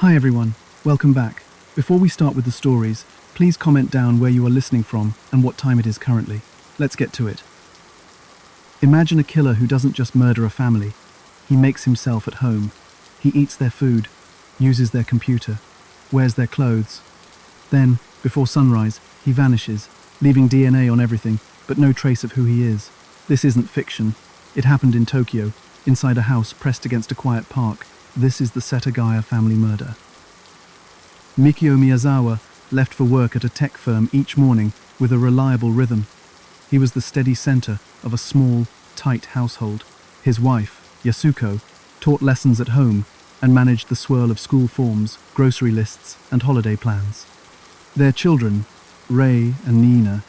Hi everyone, welcome back. Before we start with the stories, please comment down where you are listening from and what time it is currently. Let's get to it. Imagine a killer who doesn't just murder a family. He makes himself at home. He eats their food, uses their computer, wears their clothes. Then, before sunrise, he vanishes, leaving DNA on everything, but no trace of who he is. This isn't fiction. It happened in Tokyo, inside a house pressed against a quiet park. This is the Setagaya Family Murder. Mikio Miyazawa left for work at a tech firm each morning with a reliable rhythm. He was the steady center of a small, tight household. His wife, Yasuko, taught lessons at home and managed the swirl of school forms, grocery lists, and holiday plans. Their children, Rei and Nina,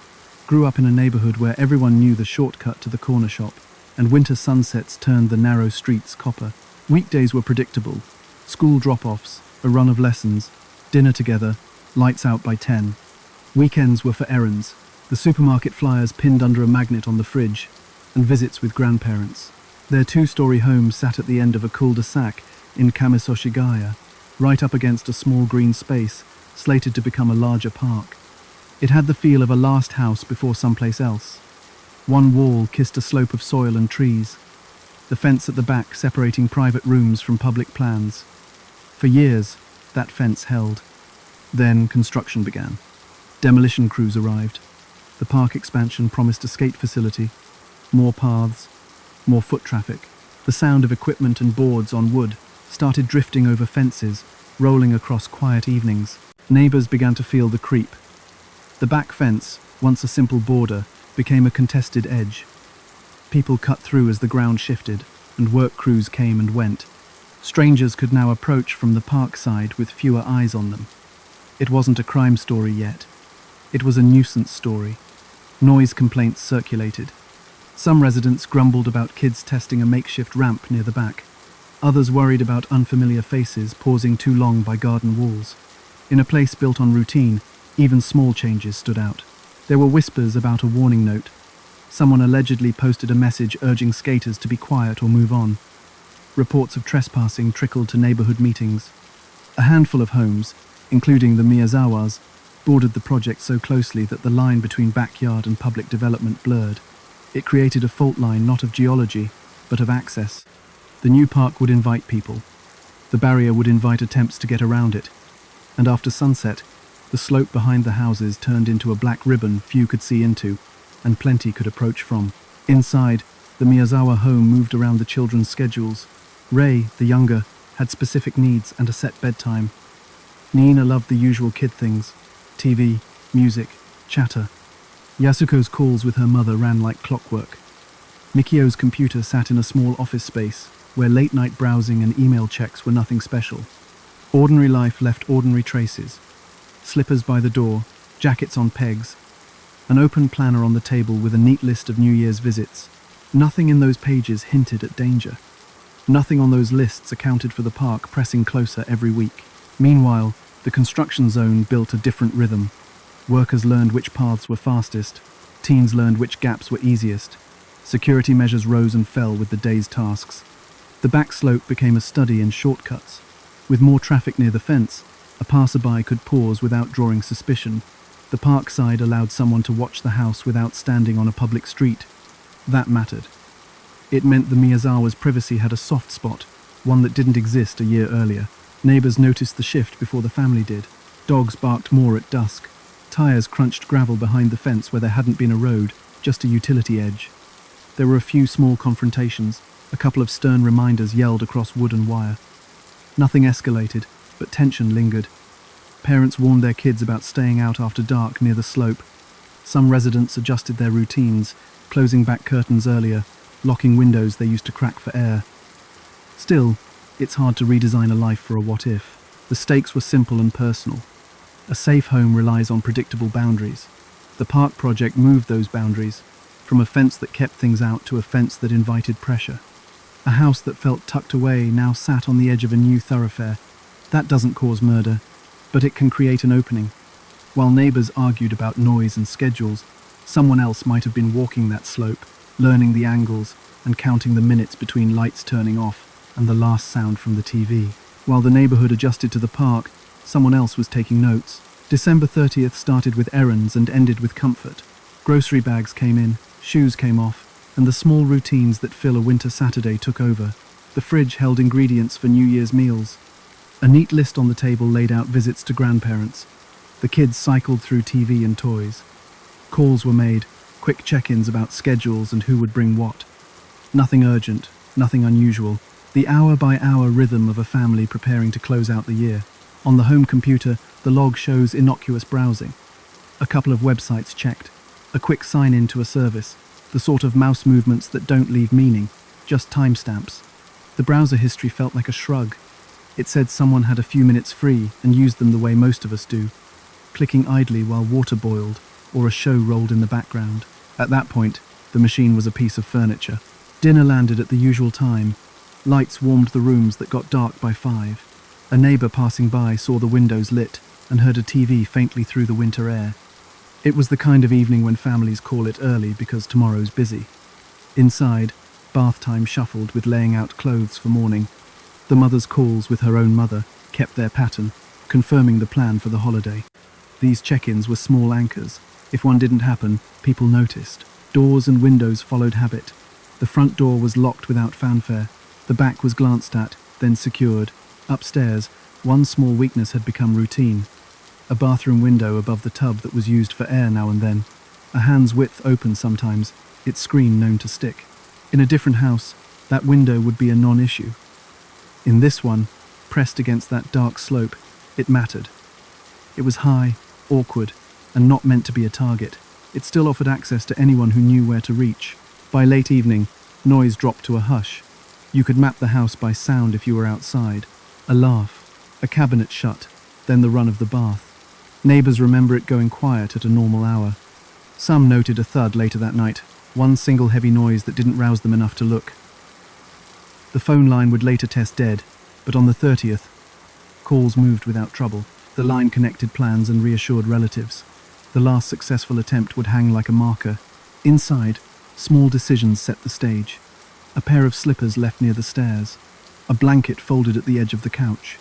grew up in a neighborhood where everyone knew the shortcut to the corner shop, and winter sunsets turned the narrow streets copper. Weekdays were predictable: school drop-offs, a run of lessons, dinner together, lights out by 10. Weekends were for errands, the supermarket flyers pinned under a magnet on the fridge, and visits with grandparents. Their two-story home sat at the end of a cul-de-sac in Kamisoshigaya, right up against a small green space, slated to become a larger park. It had the feel of a last house before someplace else. One wall kissed a slope of soil and trees, the fence at the back separating private rooms from public plans. For years, that fence held. Then construction began. Demolition crews arrived. The park expansion promised a skate facility, more paths, more foot traffic. The sound of equipment and boards on wood started drifting over fences, rolling across quiet evenings. Neighbors began to feel the creep. The back fence, once a simple border, became a contested edge. People cut through as the ground shifted, and work crews came and went. Strangers could now approach from the park side with fewer eyes on them. It wasn't a crime story yet. It was a nuisance story. Noise complaints circulated. Some residents grumbled about kids testing a makeshift ramp near the back. Others worried about unfamiliar faces pausing too long by garden walls. In a place built on routine, even small changes stood out. There were whispers about a warning note. Someone allegedly posted a message urging skaters to be quiet or move on. Reports of trespassing trickled to neighborhood meetings. A handful of homes, including the Miyazawas, bordered the project so closely that the line between backyard and public development blurred. It created a fault line not of geology, but of access. The new park would invite people. The barrier would invite attempts to get around it. And after sunset, the slope behind the houses turned into a black ribbon few could see into, and plenty could approach from. Inside, the Miyazawa home moved around the children's schedules. Rei, the younger, had specific needs and a set bedtime. Nina loved the usual kid things: TV, music, chatter. Yasuko's calls with her mother ran like clockwork. Mikio's computer sat in a small office space, where late-night browsing and email checks were nothing special. Ordinary life left ordinary traces. Slippers by the door, jackets on pegs, an open planner on the table with a neat list of New Year's visits. Nothing in those pages hinted at danger. Nothing on those lists accounted for the park pressing closer every week. Meanwhile, the construction zone built a different rhythm. Workers learned which paths were fastest. Teens learned which gaps were easiest. Security measures rose and fell with the day's tasks. The back slope became a study in shortcuts. With more traffic near the fence, a passerby could pause without drawing suspicion. The park side allowed someone to watch the house without standing on a public street. That mattered. It meant the Miyazawa's privacy had a soft spot, one that didn't exist a year earlier. Neighbors noticed the shift before the family did. Dogs barked more at dusk. Tires crunched gravel behind the fence where there hadn't been a road, just a utility edge. There were a few small confrontations. A couple of stern reminders yelled across wood and wire. Nothing escalated, but tension lingered. Parents warned their kids about staying out after dark near the slope. Some residents adjusted their routines, closing back curtains earlier, locking windows they used to crack for air. Still, it's hard to redesign a life for a what-if. The stakes were simple and personal. A safe home relies on predictable boundaries. The park project moved those boundaries, from a fence that kept things out to a fence that invited pressure. A house that felt tucked away now sat on the edge of a new thoroughfare. That doesn't cause murder, but it can create an opening. While neighbors argued about noise and schedules, someone else might have been walking that slope, learning the angles and counting the minutes between lights turning off and the last sound from the TV. While the neighborhood adjusted to the park, someone else was taking notes. December 30th started with errands and ended with comfort. Grocery bags came in, shoes came off, and the small routines that fill a winter Saturday took over. The fridge held ingredients for New Year's meals. A neat list on the table laid out visits to grandparents. The kids cycled through TV and toys. Calls were made, quick check-ins about schedules and who would bring what. Nothing urgent, nothing unusual. The hour-by-hour rhythm of a family preparing to close out the year. On the home computer, the log shows innocuous browsing. A couple of websites checked. A quick sign-in to a service. The sort of mouse movements that don't leave meaning, just timestamps. The browser history felt like a shrug. It said someone had a few minutes free and used them the way most of us do, clicking idly while water boiled or a show rolled in the background. At that point, the machine was a piece of furniture. Dinner landed at the usual time. Lights warmed the rooms that got dark by 5. A neighbor passing by saw the windows lit and heard a TV faintly through the winter air. It was the kind of evening when families call it early because tomorrow's busy. Inside, bath time shuffled with laying out clothes for morning. The mother's calls with her own mother kept their pattern, confirming the plan for the holiday. These check-ins were small anchors. If one didn't happen, people noticed. Doors and windows followed habit. The front door was locked without fanfare. The back was glanced at, then secured. Upstairs, one small weakness had become routine. A bathroom window above the tub that was used for air now and then. A hand's width open sometimes, its screen known to stick. In a different house, that window would be a non-issue. In this one, pressed against that dark slope, it mattered. It was high, awkward, and not meant to be a target. It still offered access to anyone who knew where to reach. By late evening, noise dropped to a hush. You could map the house by sound if you were outside. A laugh, a cabinet shut, then the run of the bath. Neighbors remember it going quiet at a normal hour. Some noted a thud later that night, one single heavy noise that didn't rouse them enough to look. The phone line would later test dead, but on the 30th, calls moved without trouble. The line connected plans and reassured relatives. The last successful attempt would hang like a marker. Inside, small decisions set the stage. A pair of slippers left near the stairs. A blanket folded at the edge of the couch.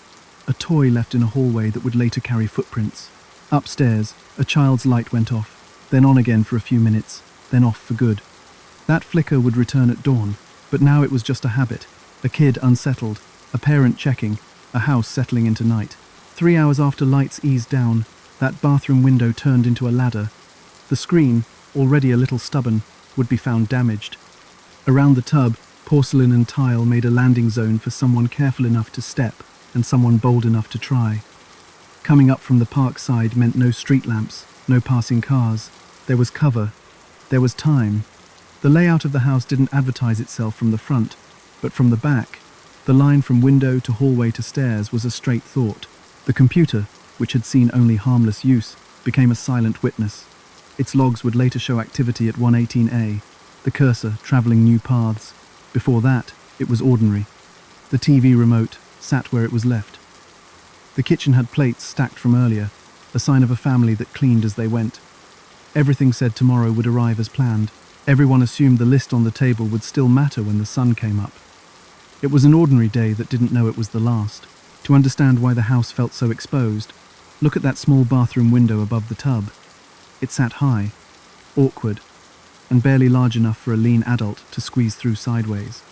A toy left in a hallway that would later carry footprints. Upstairs, a child's light went off, then on again for a few minutes, then off for good. That flicker would return at dawn, but now it was just a habit. A kid unsettled, a parent checking, a house settling into night. 3 hours after lights eased down, that bathroom window turned into a ladder. The screen, already a little stubborn, would be found damaged. Around the tub, porcelain and tile made a landing zone for someone careful enough to step and someone bold enough to try. Coming up from the park side meant no street lamps, no passing cars. There was cover. There was time. The layout of the house didn't advertise itself from the front, but from the back, the line from window to hallway to stairs was a straight thought. The computer, which had seen only harmless use, became a silent witness. Its logs would later show activity at 118A, the cursor traveling new paths. Before that, it was ordinary. The TV remote sat where it was left. The kitchen had plates stacked from earlier, a sign of a family that cleaned as they went. Everything said tomorrow would arrive as planned. Everyone assumed the list on the table would still matter when the sun came up. It was an ordinary day that didn't know it was the last. To understand why the house felt so exposed, look at that small bathroom window above the tub. It sat high, awkward, and barely large enough for a lean adult to squeeze through sideways.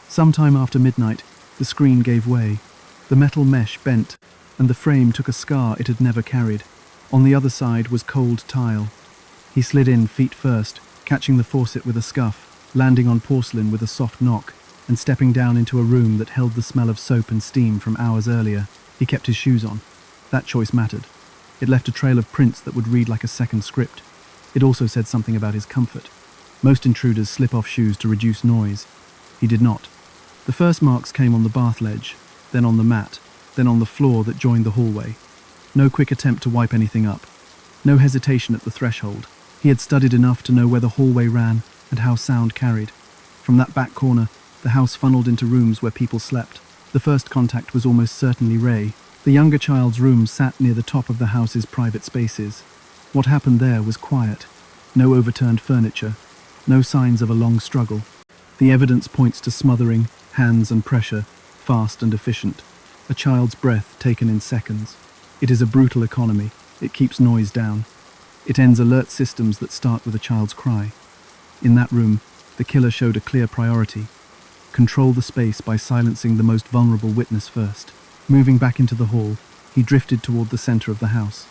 Sometime after midnight, the screen gave way. The metal mesh bent, and the frame took a scar it had never carried. On the other side was cold tile. He slid in feet first, catching the faucet with a scuff, landing on porcelain with a soft knock, and stepping down into a room that held the smell of soap and steam from hours earlier. He kept his shoes on. That choice mattered. It left a trail of prints that would read like a second script. It also said something about his comfort. Most intruders slip off shoes to reduce noise. He did not. The first marks came on the bath ledge, then on the mat, then on the floor that joined the hallway. No quick attempt to wipe anything up. No hesitation at the threshold. He had studied enough to know where the hallway ran and how sound carried. From that back corner, the house funneled into rooms where people slept. The first contact was almost certainly Ray. The younger child's room sat near the top of the house's private spaces. What happened there was quiet. No overturned furniture. No signs of a long struggle. The evidence points to smothering, hands and pressure, fast and efficient. a child's breath taken in seconds. It is a brutal economy. It keeps noise down. It ends alert systems that start with a child's cry. In that room, the killer showed a clear priority. Control the space by silencing the most vulnerable witness first. Moving back into the hall, he drifted toward the center of the house.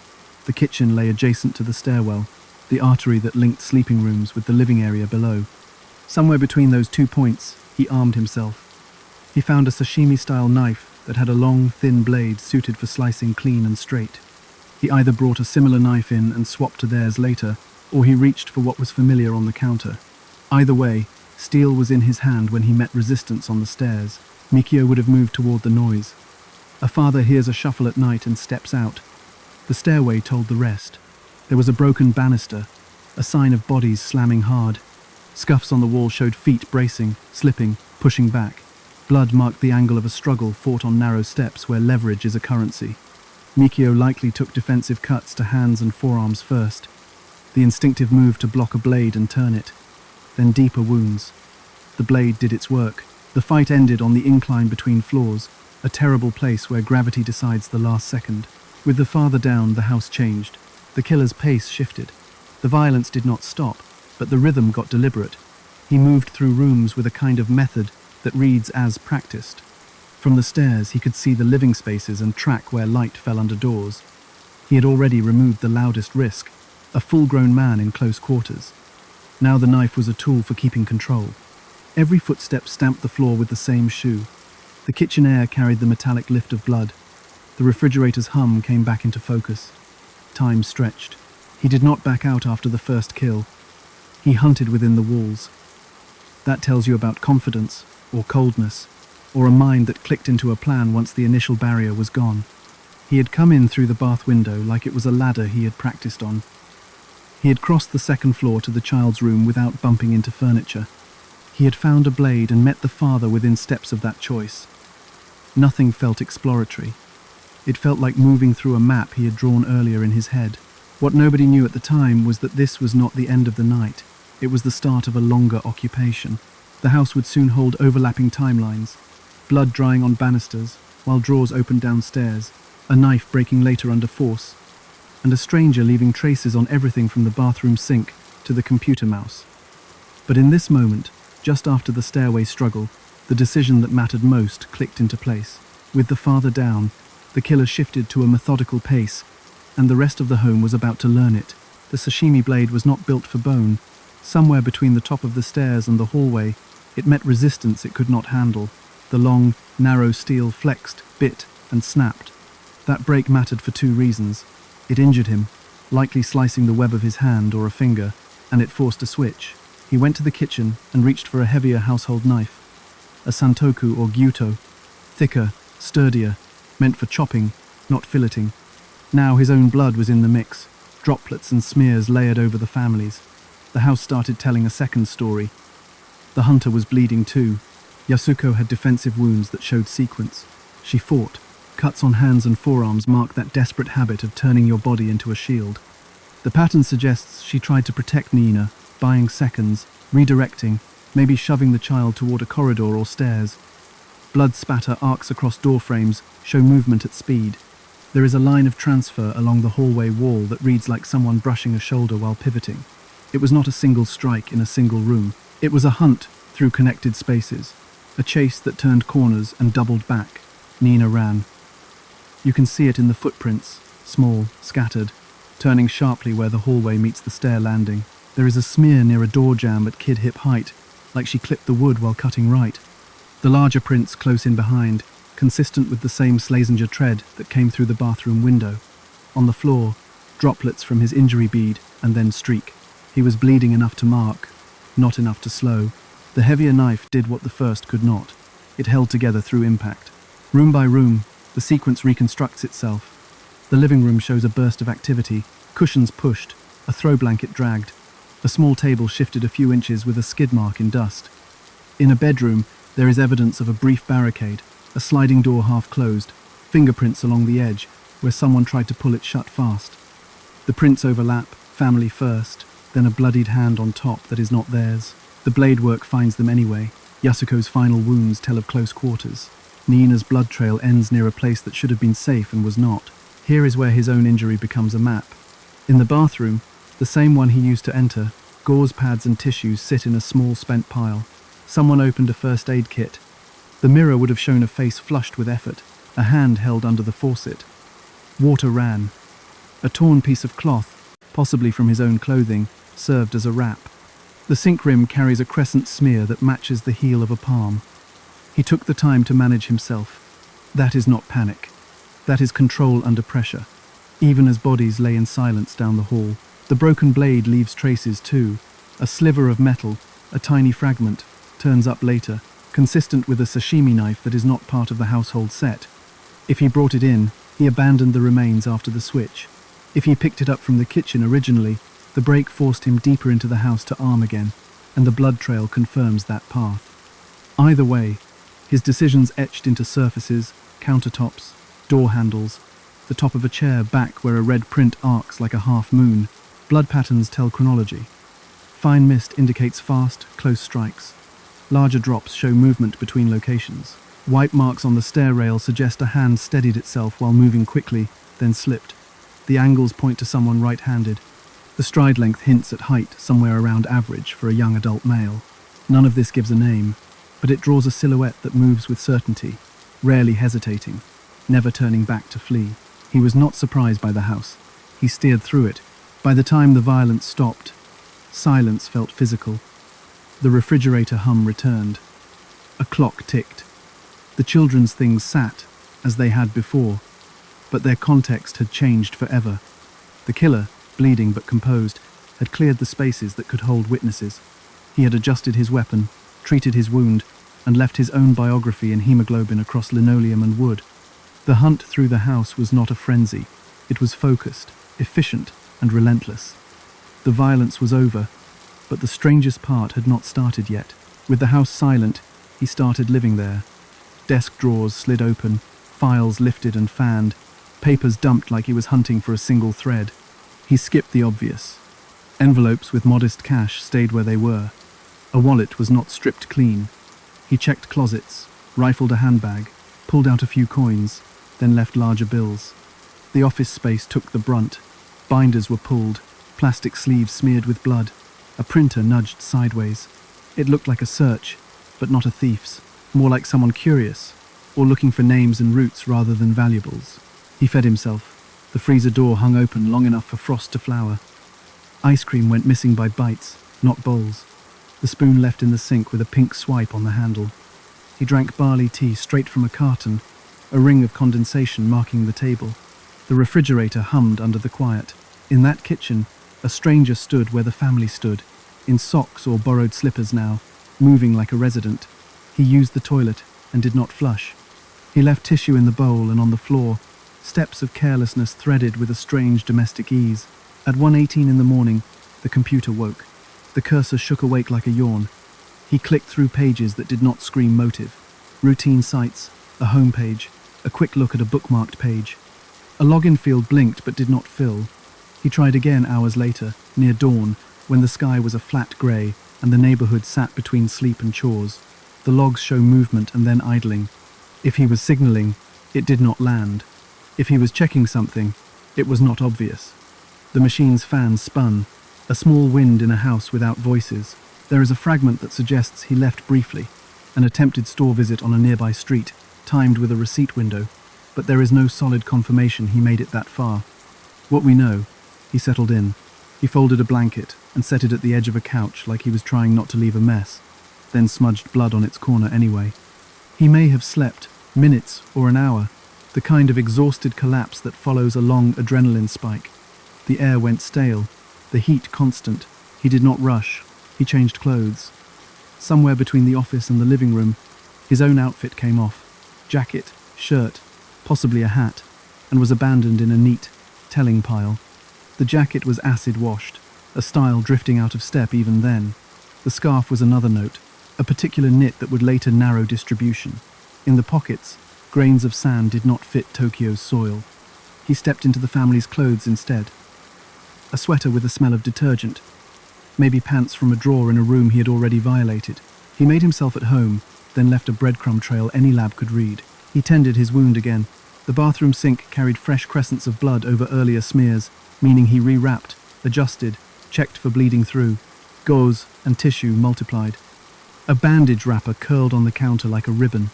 The kitchen lay adjacent to the stairwell, the artery that linked sleeping rooms with the living area below. Somewhere between those 2 points, he armed himself. He found a sashimi-style knife that had a long, thin blade suited for slicing clean and straight. He either brought a similar knife in and swapped to theirs later, or he reached for what was familiar on the counter. Either way, steel was in his hand when he met resistance on the stairs. Mikio would have moved toward the noise. A father hears a shuffle at night and steps out. The stairway told the rest. There was a broken banister, a sign of bodies slamming hard. Scuffs on the wall showed feet bracing, slipping, pushing back. Blood marked the angle of a struggle fought on narrow steps where leverage is a currency. Mikio likely took defensive cuts to hands and forearms first. The instinctive move to block a blade and turn it. Then deeper wounds. The blade did its work. The fight ended on the incline between floors, a terrible place where gravity decides the last second. With the father down, the house changed. The killer's pace shifted. The violence did not stop, but the rhythm got deliberate. He moved through rooms with a kind of method that reads as practiced. From the stairs, he could see the living spaces and track where light fell under doors. He had already removed the loudest risk, a full-grown man in close quarters. Now the knife was a tool for keeping control. Every footstep stamped the floor with the same shoe. The kitchen air carried the metallic lift of blood. The refrigerator's hum came back into focus. Time stretched. He did not back out after the first kill. He hunted within the walls. That tells you about confidence, or coldness, or a mind that clicked into a plan once the initial barrier was gone. He had come in through the bath window like it was a ladder he had practiced on. He had crossed the second floor to the child's room without bumping into furniture. He had found a blade and met the father within steps of that choice. Nothing felt exploratory. It felt like moving through a map he had drawn earlier in his head. What nobody knew at the time was that this was not the end of the night. It was the start of a longer occupation. The house would soon hold overlapping timelines, blood drying on banisters, while drawers opened downstairs, a knife breaking later under force, and a stranger leaving traces on everything from the bathroom sink to the computer mouse. But in this moment, just after the stairway struggle, the decision that mattered most clicked into place. With the father down, the killer shifted to a methodical pace, and the rest of the home was about to learn it. The sashimi blade was not built for bone. Somewhere between the top of the stairs and the hallway, it met resistance it could not handle. The long, narrow steel flexed, bit, and snapped. That break mattered for 2 reasons. It injured him, likely slicing the web of his hand or a finger, and it forced a switch. He went to the kitchen and reached for a heavier household knife. A santoku or gyuto, thicker, sturdier, meant for chopping, not filleting. Now his own blood was in the mix, droplets and smears layered over the families. The house started telling a second story. The hunter was bleeding too. Yasuko had defensive wounds that showed sequence. She fought. Cuts on hands and forearms marked that desperate habit of turning your body into a shield. The pattern suggests she tried to protect Nina, buying seconds, redirecting, maybe shoving the child toward a corridor or stairs. Blood spatter arcs across door frames show movement at speed. There is a line of transfer along the hallway wall that reads like someone brushing a shoulder while pivoting. It was not a single strike in a single room. It was a hunt through connected spaces, a chase that turned corners and doubled back. Nina ran. You can see it in the footprints, small, scattered, turning sharply where the hallway meets the stair landing. There is a smear near a door jamb at kid-hip height, like she clipped the wood while cutting right. The larger prints close in behind, consistent with the same Schlesinger tread that came through the bathroom window. On the floor, droplets from his injury bead, and then streak. He was bleeding enough to mark, not enough to slow. The heavier knife did what the first could not. It held together through impact. Room by room, the sequence reconstructs itself. The living room shows a burst of activity, cushions pushed, a throw blanket dragged. A small table shifted a few inches with a skid mark in dust. In a bedroom, there is evidence of a brief barricade, a sliding door half closed, fingerprints along the edge, where someone tried to pull it shut fast. The prints overlap, family first, then a bloodied hand on top that is not theirs. The blade work finds them anyway. Yasuko's final wounds tell of close quarters. Nina's blood trail ends near a place that should have been safe and was not. Here is where his own injury becomes a map. In the bathroom, the same one he used to enter, gauze pads and tissues sit in a small spent pile. Someone opened a first aid kit. The mirror would have shown a face flushed with effort, a hand held under the faucet. Water ran. A torn piece of cloth, possibly from his own clothing, served as a wrap. The sink rim carries a crescent smear that matches the heel of a palm. He took the time to manage himself. That is not panic. That is control under pressure. Even as bodies lay in silence down the hall, the broken blade leaves traces too. A sliver of metal, a tiny fragment, turns up later, consistent with a sashimi knife that is not part of the household set. If he brought it in, he abandoned the remains after the switch. If he picked it up from the kitchen originally, the break forced him deeper into the house to arm again, and the blood trail confirms that path. Either way, his decisions etched into surfaces, countertops, door handles, the top of a chair back where a red print arcs like a half moon. Blood patterns tell chronology. Fine mist indicates fast, close strikes. Larger drops show movement between locations. White marks on the stair rail suggest a hand steadied itself while moving quickly, then slipped. The angles point to someone right-handed. The stride length hints at height, somewhere around average for a young adult male. None of this gives a name, but it draws a silhouette that moves with certainty, rarely hesitating, never turning back to flee. He was not surprised by the house. He steered through it. By the time the violence stopped, silence felt physical. The refrigerator hum returned. A clock ticked. The children's things sat, as they had before, but their context had changed forever. The killer, bleeding but composed, had cleared the spaces that could hold witnesses. He had adjusted his weapon, treated his wound, and left his own biography in hemoglobin across linoleum and wood. The hunt through the house was not a frenzy. It was focused, efficient, and relentless. The violence was over, but the strangest part had not started yet. With the house silent, he started living there. Desk drawers slid open, files lifted and fanned, papers dumped like he was hunting for a single thread. He skipped the obvious. Envelopes with modest cash stayed where they were. A wallet was not stripped clean. He checked closets, rifled a handbag, pulled out a few coins, then left larger bills. The office space took the brunt. Binders were pulled, plastic sleeves smeared with blood. A printer nudged sideways. It looked like a search, but not a thief's. More like someone curious, or looking for names and roots rather than valuables. He fed himself. The freezer door hung open long enough for frost to flower. Ice cream went missing by bites, not bowls. The spoon left in the sink with a pink swipe on the handle. He drank barley tea straight from a carton, a ring of condensation marking the table. The refrigerator hummed under the quiet. In that kitchen, a stranger stood where the family stood, in socks or borrowed slippers now, moving like a resident. He used the toilet and did not flush. He left tissue in the bowl and on the floor, steps of carelessness threaded with a strange domestic ease. At 1:18 in the morning, the computer woke. The cursor shook awake like a yawn. He clicked through pages that did not scream motive. Routine sites, a home page, a quick look at a bookmarked page. A login field blinked but did not fill. He tried again hours later, near dawn, when the sky was a flat grey and the neighbourhood sat between sleep and chores. The logs show movement and then idling. If he was signalling, it did not land. If he was checking something, it was not obvious. The machine's fan spun, a small wind in a house without voices. There is a fragment that suggests he left briefly, an attempted store visit on a nearby street, timed with a receipt window, but there is no solid confirmation he made it that far. What we know, he settled in. He folded a blanket and set it at the edge of a couch like he was trying not to leave a mess, then smudged blood on its corner anyway. He may have slept, minutes or an hour, the kind of exhausted collapse that follows a long adrenaline spike. The air went stale, the heat constant. He did not rush. He changed clothes. Somewhere between the office and the living room, his own outfit came off. Jacket, shirt, possibly a hat, and was abandoned in a neat, telling pile. The jacket was acid-washed, a style drifting out of step even then. The scarf was another note, a particular knit that would later narrow distribution. In the pockets, grains of sand did not fit Tokyo's soil. He stepped into the family's clothes instead. A sweater with a smell of detergent, maybe pants from a drawer in a room he had already violated. He made himself at home, then left a breadcrumb trail any lab could read. He tended his wound again. The bathroom sink carried fresh crescents of blood over earlier smears, meaning he rewrapped, adjusted, checked for bleeding through. Gauze and tissue multiplied. A bandage wrapper curled on the counter like a ribbon.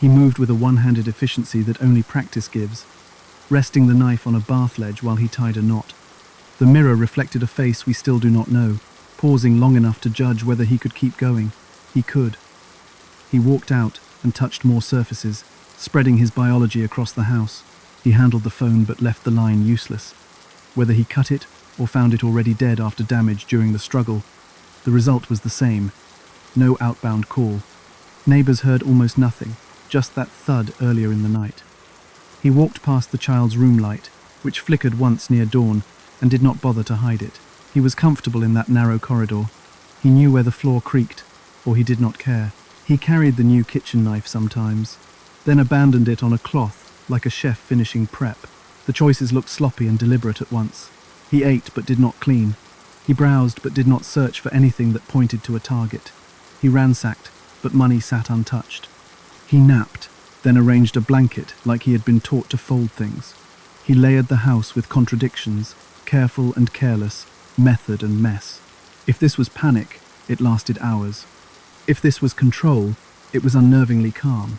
He moved with a one-handed efficiency that only practice gives, resting the knife on a bath ledge while he tied a knot. The mirror reflected a face we still do not know, pausing long enough to judge whether he could keep going. He could. He walked out and touched more surfaces, spreading his biology across the house. He handled the phone but left the line useless. Whether he cut it or found it already dead after damage during the struggle, the result was the same. No outbound call. Neighbors heard almost nothing, just that thud earlier in the night. He walked past the child's room light, which flickered once near dawn, and did not bother to hide it. He was comfortable in that narrow corridor. He knew where the floor creaked, or he did not care. He carried the new kitchen knife sometimes, then abandoned it on a cloth, like a chef finishing prep. The choices looked sloppy and deliberate at once. He ate but did not clean. He browsed but did not search for anything that pointed to a target. He ransacked, but money sat untouched. He napped, then arranged a blanket like he had been taught to fold things. He layered the house with contradictions, careful and careless, method and mess. If this was panic, it lasted hours. If this was control, it was unnervingly calm.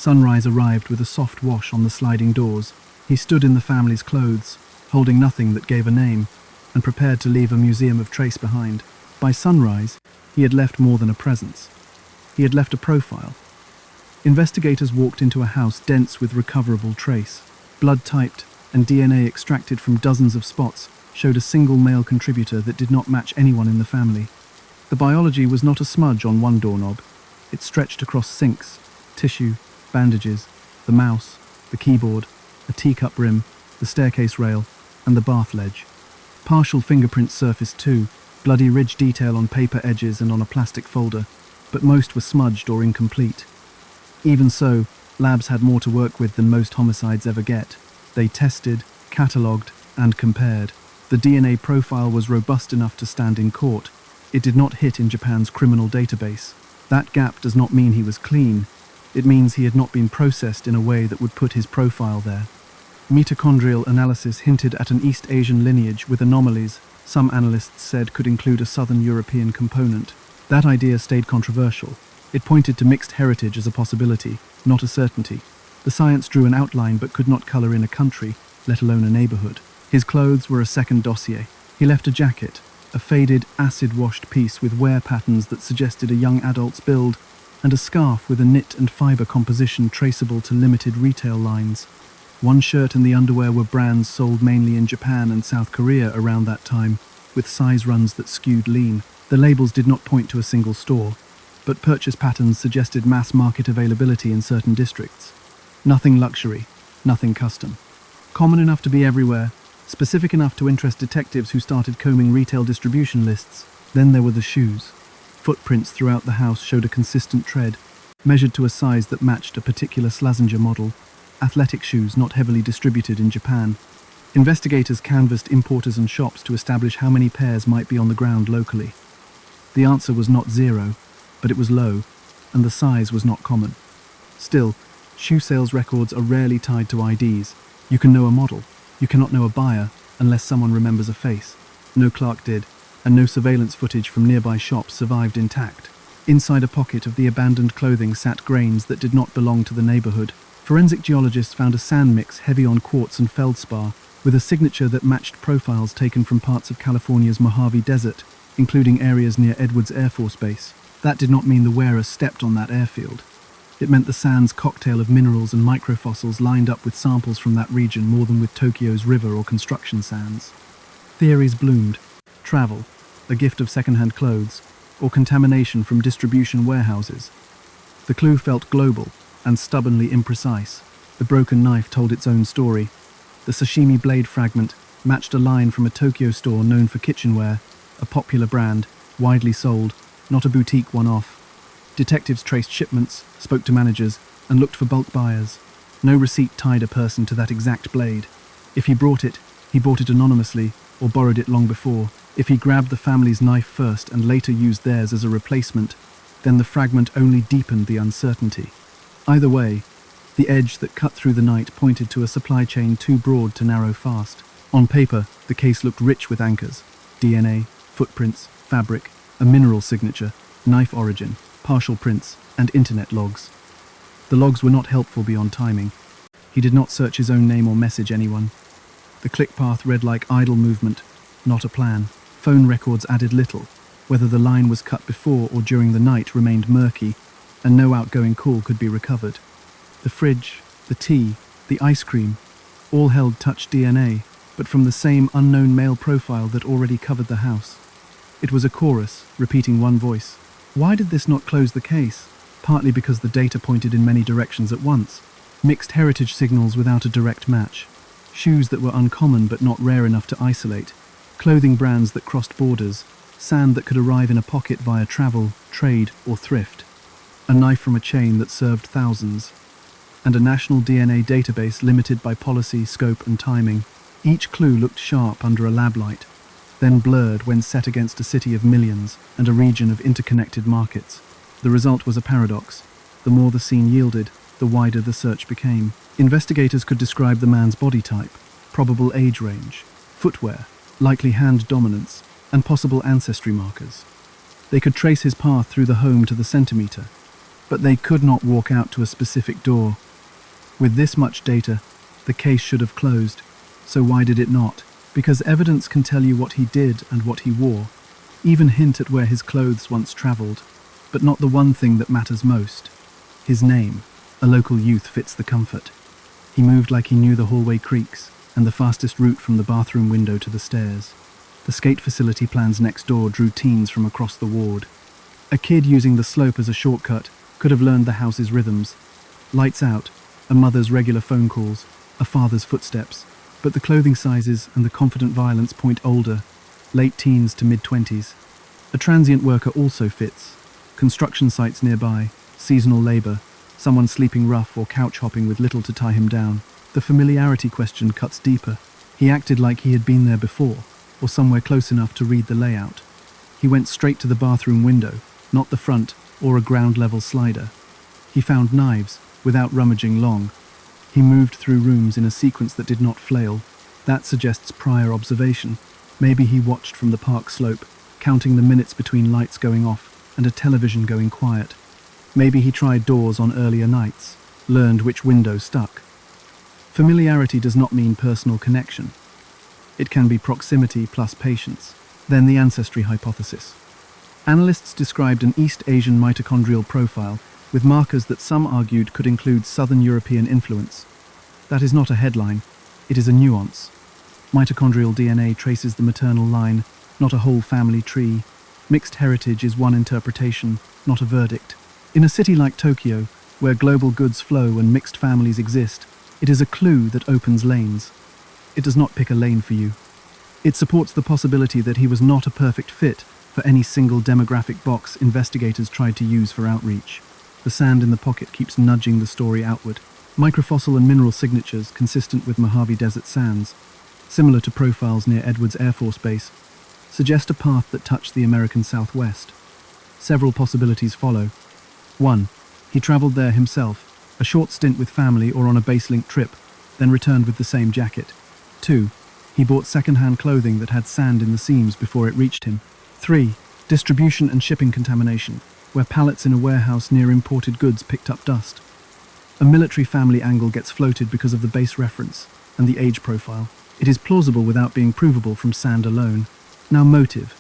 Sunrise arrived with a soft wash on the sliding doors. He stood in the family's clothes, holding nothing that gave a name, and prepared to leave a museum of trace behind. By sunrise, he had left more than a presence. He had left a profile. Investigators walked into a house dense with recoverable trace. Blood typed and DNA extracted from dozens of spots showed a single male contributor that did not match anyone in the family. The biology was not a smudge on one doorknob. It stretched across sinks, tissue, bandages, the mouse, the keyboard, a teacup rim, the staircase rail, and the bath ledge. Partial fingerprints surfaced too, bloody ridge detail on paper edges and on a plastic folder, but most were smudged or incomplete. Even so, labs had more to work with than most homicides ever get. They tested, catalogued, and compared. The DNA profile was robust enough to stand in court. It did not hit in Japan's criminal database. That gap does not mean he was clean. It means he had not been processed in a way that would put his profile there. Mitochondrial analysis hinted at an East Asian lineage with anomalies some analysts said could include a Southern European component. That idea stayed controversial. It pointed to mixed heritage as a possibility, not a certainty. The science drew an outline but could not color in a country, let alone a neighborhood. His clothes were a second dossier. He left a jacket, a faded, acid-washed piece with wear patterns that suggested a young adult's build, and a scarf with a knit and fiber composition traceable to limited retail lines. One shirt and the underwear were brands sold mainly in Japan and South Korea around that time, with size runs that skewed lean. The labels did not point to a single store, but purchase patterns suggested mass market availability in certain districts. Nothing luxury, nothing custom. Common enough to be everywhere, specific enough to interest detectives who started combing retail distribution lists. Then there were the shoes. Footprints throughout the house showed a consistent tread, measured to a size that matched a particular Slazenger model. Athletic shoes not heavily distributed in Japan. Investigators canvassed importers and shops to establish how many pairs might be on the ground locally. The answer was not zero, but it was low, and the size was not common. Still, shoe sales records are rarely tied to IDs. You can know a model. You cannot know a buyer unless someone remembers a face. No Clark did, and no surveillance footage from nearby shops survived intact. Inside a pocket of the abandoned clothing sat grains that did not belong to the neighborhood. Forensic geologists found a sand mix heavy on quartz and feldspar, with a signature that matched profiles taken from parts of California's Mojave Desert, including areas near Edwards Air Force Base. That did not mean the wearer stepped on that airfield. It meant the sand's cocktail of minerals and microfossils lined up with samples from that region more than with Tokyo's river or construction sands. Theories bloomed. Travel, a gift of second-hand clothes, or contamination from distribution warehouses. The clue felt global and stubbornly imprecise. The broken knife told its own story. The sashimi blade fragment matched a line from a Tokyo store known for kitchenware, a popular brand, widely sold, not a boutique one-off. Detectives traced shipments, spoke to managers, and looked for bulk buyers. No receipt tied a person to that exact blade. If he brought it, he bought it anonymously, or borrowed it long before. If he grabbed the family's knife first and later used theirs as a replacement, then the fragment only deepened the uncertainty. Either way, The edge that cut through the night pointed to a supply chain too broad to narrow fast. On paper, the case looked rich with anchors: DNA, footprints, fabric, a mineral signature, knife origin, partial prints, and internet logs. The logs were not helpful beyond timing. He did not search his own name or message anyone. The click path read like idle movement, not a plan. Phone records added little. Whether the line was cut before or during the night remained murky, and no outgoing call could be recovered. The fridge, the tea, the ice cream, all held touch DNA, but from the same unknown male profile that already covered the house. It was a chorus, repeating one voice. Why did this not close the case? Partly because the data pointed in many directions at once. Mixed heritage signals without a direct match. Shoes that were uncommon but not rare enough to isolate. Clothing brands that crossed borders. Sand that could arrive in a pocket via travel, trade, or thrift. A knife from a chain that served thousands. And a national DNA database limited by policy, scope, and timing. Each clue looked sharp under a lab light, then blurred when set against a city of millions and a region of interconnected markets. The result was a paradox. The more the scene yielded, the wider the search became. Investigators could describe the man's body type, probable age range, footwear, likely hand dominance, and possible ancestry markers. They could trace his path through the home to the centimeter, but they could not walk out to a specific door. With this much data, the case should have closed. So why did it not? Because evidence can tell you what he did and what he wore, even hint at where his clothes once traveled, but not the one thing that matters most. His name. A local youth fits the comfort. He moved like he knew the hallway creaks and the fastest route from the bathroom window to the stairs. The skate facility plans next door drew teens from across the ward. A kid using the slope as a shortcut could have learned the house's rhythms. Lights out, a mother's regular phone calls, a father's footsteps. But the clothing sizes and the confident violence point older, late teens to mid-20s. A transient worker also fits. Construction sites nearby, seasonal labor, someone sleeping rough or couch hopping with little to tie him down. The familiarity question cuts deeper. He acted like he had been there before, or somewhere close enough to read the layout. He went straight to the bathroom window, not the front or a ground-level slider. He found knives, without rummaging long. He moved through rooms in a sequence that did not flail. That suggests prior observation. Maybe he watched from the park slope, counting the minutes between lights going off and a television going quiet. Maybe he tried doors on earlier nights, learned which window stuck. Familiarity does not mean personal connection. It can be proximity plus patience. Then the ancestry hypothesis. Analysts described an East Asian mitochondrial profile with markers that some argued could include Southern European influence. That is not a headline, it is a nuance. Mitochondrial DNA traces the maternal line, not a whole family tree. Mixed heritage is one interpretation, not a verdict. In a city like Tokyo, where global goods flow and mixed families exist, it is a clue that opens lanes. It does not pick a lane for you. It supports the possibility that he was not a perfect fit for any single demographic box investigators tried to use for outreach. The sand in the pocket keeps nudging the story outward. Microfossil and mineral signatures consistent with Mojave Desert sands, similar to profiles near Edwards Air Force Base, suggest a path that touched the American Southwest. Several possibilities follow. 1. He traveled there himself, a short stint with family or on a base-link trip, then returned with the same jacket. 2. He bought second-hand clothing that had sand in the seams before it reached him. 3. Distribution and shipping contamination, where pallets in a warehouse near imported goods picked up dust. A military family angle gets floated because of the base reference and the age profile. It is plausible without being provable from sand alone. Now motive.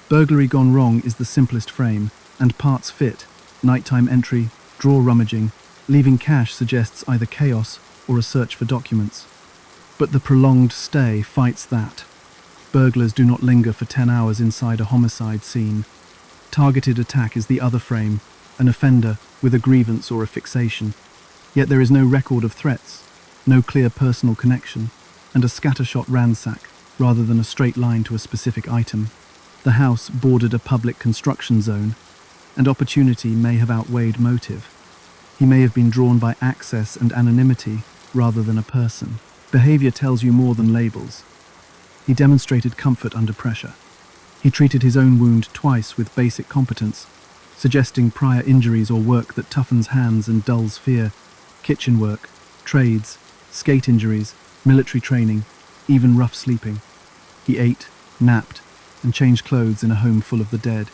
Burglary gone wrong is the simplest frame, and parts fit. Nighttime entry, drawer rummaging, leaving cash suggests either chaos or a search for documents. But the prolonged stay fights that. Burglars do not linger for 10 hours inside a homicide scene. Targeted attack is the other frame, an offender with a grievance or a fixation. Yet there is no record of threats, no clear personal connection, and a scattershot ransack rather than a straight line to a specific item. The house bordered a public construction zone, and opportunity may have outweighed motive. He may have been drawn by access and anonymity rather than a person. Behavior tells you more than labels. He demonstrated comfort under pressure. He treated his own wound twice with basic competence, suggesting prior injuries or work that toughens hands and dulls fear. kitchen work, trades, skate injuries, military training, even rough sleeping. He ate, napped, and changed clothes in a home full of the dead.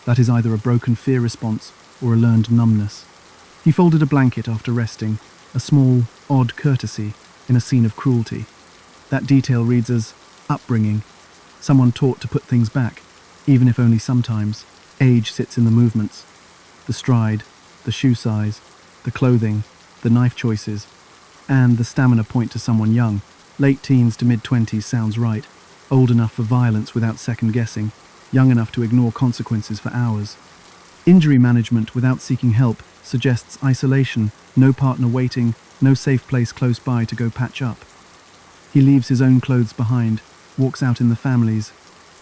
That is either a broken fear response or a learned numbness. He folded a blanket after resting, a small, odd courtesy in a scene of cruelty. That detail reads as upbringing, someone taught to put things back, even if only sometimes. Age sits in the movements, the stride, the shoe size, the clothing, the knife choices, and the stamina point to someone young. Late teens to mid-20s sounds right, old enough for violence without second-guessing, young enough to ignore consequences for hours. Injury management without seeking help suggests isolation, no partner waiting, no safe place close by to go patch up. He leaves his own clothes behind, walks out in the family's.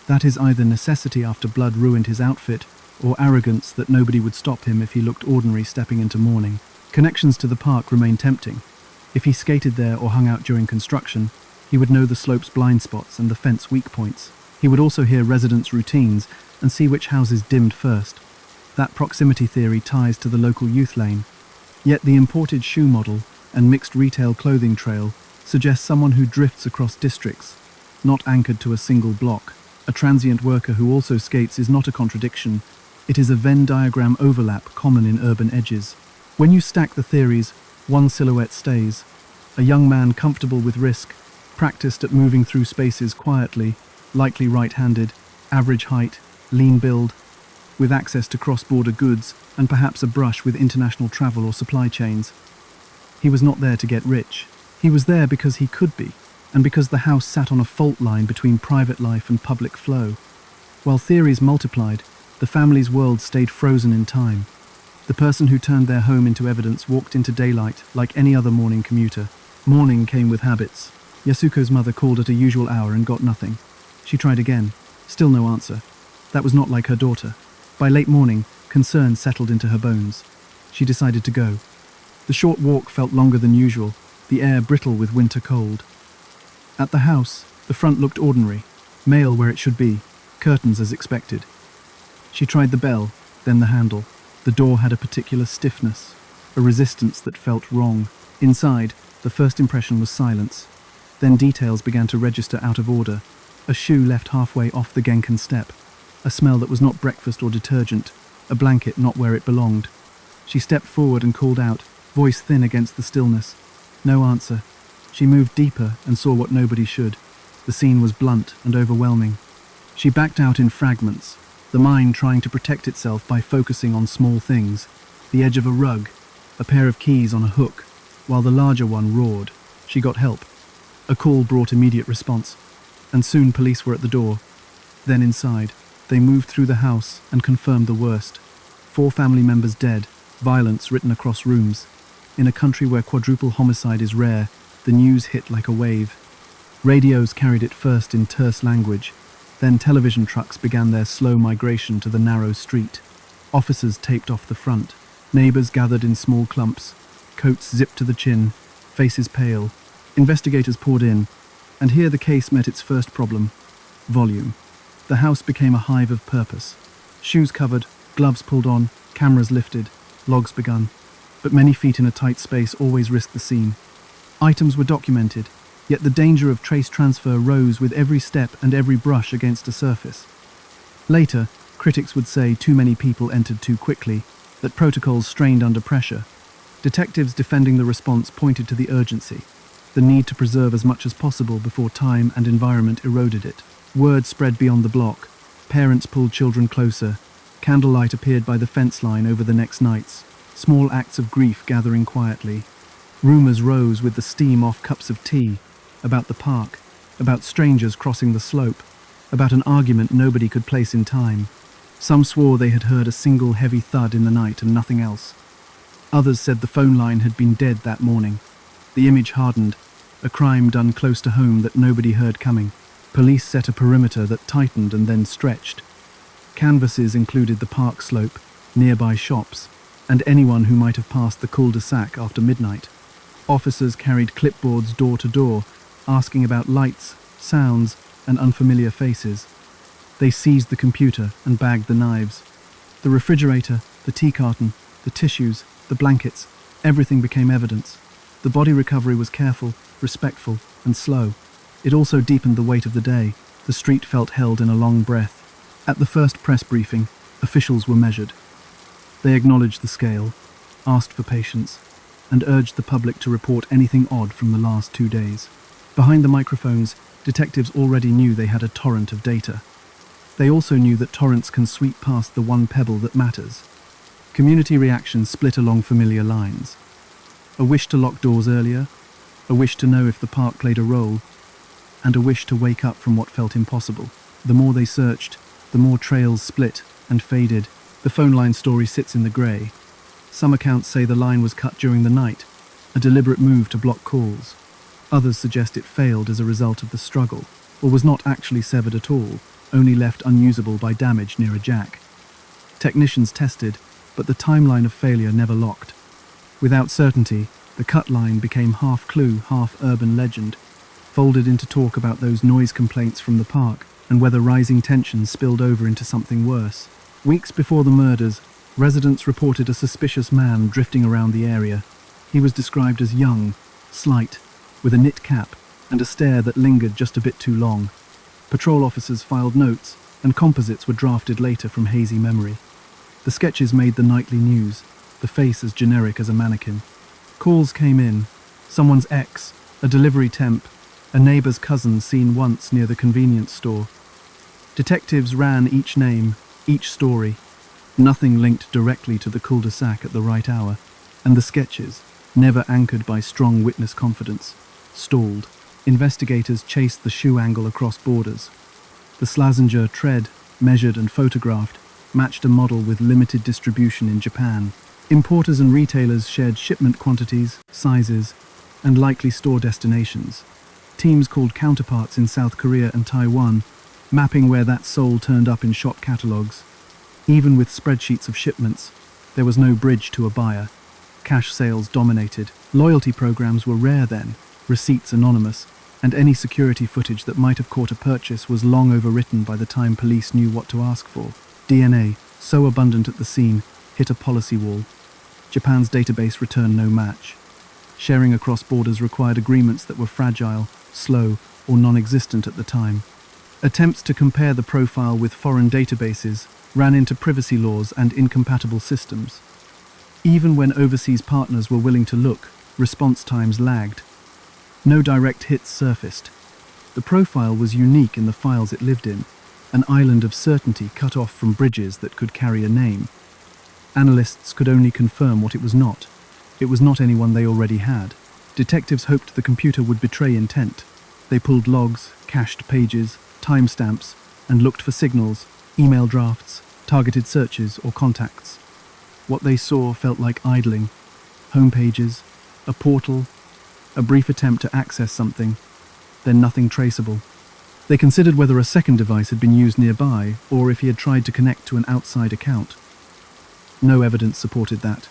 That is either necessity after blood ruined his outfit, or arrogance that nobody would stop him if he looked ordinary stepping into mourning. Connections to the park remain tempting. If he skated there or hung out during construction, he would know the slope's blind spots and the fence weak points. He would also hear residents' routines and see which houses dimmed first. That proximity theory ties to the local youth lane. Yet the imported shoe model and mixed retail clothing trail suggests someone who drifts across districts, not anchored to a single block. A transient worker who also skates is not a contradiction. It is a Venn diagram overlap common in urban edges. When you stack the theories, one silhouette stays. A young man comfortable with risk, practiced at moving through spaces quietly, likely right-handed, average height, lean build, with access to cross-border goods and perhaps a brush with international travel or supply chains. He was not there to get rich. He was there because he could be, and because the house sat on a fault line between private life and public flow. While theories multiplied, the family's world stayed frozen in time. The person who turned their home into evidence walked into daylight like any other morning commuter. Morning came with habits. Yasuko's mother called at a usual hour and got nothing. She tried again. Still no answer. That was not like her daughter. By late morning, concern settled into her bones. She decided to go. The short walk felt longer than usual, the air brittle with winter cold. At the house, the front looked ordinary, mail where it should be, curtains as expected. She tried the bell, then the handle. The door had a particular stiffness, a resistance that felt wrong. Inside, the first impression was silence. Then details began to register out of order. A shoe left halfway off the Genkan step. A smell that was not breakfast or detergent. A blanket not where it belonged. She stepped forward and called out, voice thin against the stillness. No answer. She moved deeper and saw what nobody should. The scene was blunt and overwhelming. She backed out in fragments, the mind trying to protect itself by focusing on small things. The edge of a rug, a pair of keys on a hook, while the larger one roared. She got help. A call brought immediate response, and soon police were at the door. Then inside, they moved through the house and confirmed the worst. 4 family members dead, violence written across rooms. In a country where quadruple homicide is rare, the news hit like a wave. Radios carried it first in terse language, then television trucks began their slow migration to the narrow street. Officers taped off the front, neighbors gathered in small clumps, coats zipped to the chin, faces pale. Investigators poured in, and here the case met its first problem: volume. The house became a hive of purpose. Shoes covered, gloves pulled on, cameras lifted, logs begun. But many feet in a tight space always risked the scene. Items were documented, yet the danger of trace transfer rose with every step and every brush against a surface. Later, critics would say too many people entered too quickly, that protocols strained under pressure. Detectives defending the response pointed to the urgency, the need to preserve as much as possible before time and environment eroded it. Word spread beyond the block. Parents pulled children closer. Candlelight appeared by the fence line over the next nights. Small acts of grief gathering quietly. Rumours rose with the steam off cups of tea, about the park, about strangers crossing the slope, about an argument nobody could place in time. Some swore they had heard a single heavy thud in the night and nothing else. Others said the phone line had been dead that morning. The image hardened, a crime done close to home that nobody heard coming. Police set a perimeter that tightened and then stretched. Canvases included the park slope, nearby shops, and anyone who might have passed the cul-de-sac after midnight. Officers carried clipboards door to door, asking about lights, sounds, and unfamiliar faces. They seized the computer and bagged the knives. The refrigerator, the tea carton, the tissues, the blankets, Everything became evidence. The body recovery was careful, respectful, and slow. It also deepened the weight of the day. The street felt held in a long breath. At the first press briefing, officials were measured. They acknowledged the scale, asked for patience, and urged the public to report anything odd from the last 2 days. Behind the microphones, detectives already knew they had a torrent of data. They also knew that torrents can sweep past the one pebble that matters. Community reactions split along familiar lines. A wish to lock doors earlier, a wish to know if the park played a role, and a wish to wake up from what felt impossible. The more they searched, the more trails split and faded. The phone line story sits in the grey. Some accounts say the line was cut during the night, a deliberate move to block calls. Others suggest it failed as a result of the struggle, or was not actually severed at all, only left unusable by damage near a jack. Technicians tested, but the timeline of failure never locked. Without certainty, the cut line became half clue, half urban legend, folded into talk about those noise complaints from the park and whether rising tensions spilled over into something worse. Weeks before the murders, residents reported a suspicious man drifting around the area. He was described as young, slight, with a knit cap and a stare that lingered just a bit too long. Patrol officers filed notes, and composites were drafted later from hazy memory. The sketches made the nightly news, the face as generic as a mannequin. Calls came in. Someone's ex, a delivery temp, a neighbor's cousin seen once near the convenience store. Detectives ran each name, each story. Nothing linked directly to the cul-de-sac at the right hour, and the sketches, never anchored by strong witness confidence, stalled. Investigators chased the shoe angle across borders. The Slazenger tread, measured and photographed, matched a model with limited distribution in Japan. Importers and retailers shared shipment quantities, sizes, and likely store destinations. Teams called counterparts in South Korea and Taiwan, mapping where that sole turned up in shop catalogs. Even with spreadsheets of shipments, there was no bridge to a buyer. Cash sales dominated. Loyalty programs were rare then, receipts anonymous, and any security footage that might have caught a purchase was long overwritten by the time police knew what to ask for. DNA, so abundant at the scene, hit a policy wall. Japan's database returned no match. Sharing across borders required agreements that were fragile, slow, or non-existent at the time. Attempts to compare the profile with foreign databases ran into privacy laws and incompatible systems. Even when overseas partners were willing to look, response times lagged. No direct hits surfaced. The profile was unique in the files it lived in, an island of certainty cut off from bridges that could carry a name. Analysts could only confirm what it was not. It was not anyone they already had. Detectives hoped the computer would betray intent. They pulled logs, cached pages, timestamps, and looked for signals, email drafts, targeted searches, or contacts. What they saw felt like idling. Homepages, a portal, a brief attempt to access something, then nothing traceable. They considered whether a second device had been used nearby, or if he had tried to connect to an outside account. No evidence supported that.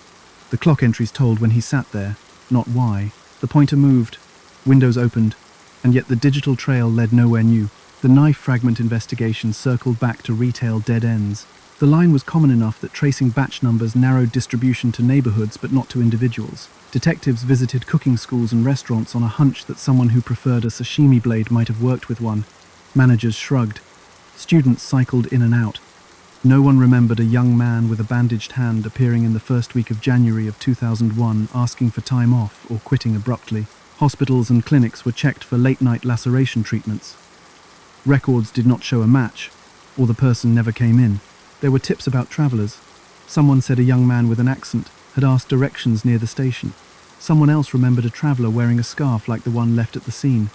The clock entries told when he sat there, not why. The pointer moved, windows opened, and yet the digital trail led nowhere new. The knife fragment investigation circled back to retail dead ends. The line was common enough that tracing batch numbers narrowed distribution to neighborhoods but not to individuals. Detectives visited cooking schools and restaurants on a hunch that someone who preferred a sashimi blade might have worked with one. Managers shrugged. Students cycled in and out. No one remembered a young man with a bandaged hand appearing in the first week of January of 2001 asking for time off or quitting abruptly. Hospitals and clinics were checked for late-night laceration treatments. Records did not show a match, or the person never came in. There were tips about travelers. Someone said a young man with an accent had asked directions near the station. Someone else remembered a traveler wearing a scarf like the one left at the scene.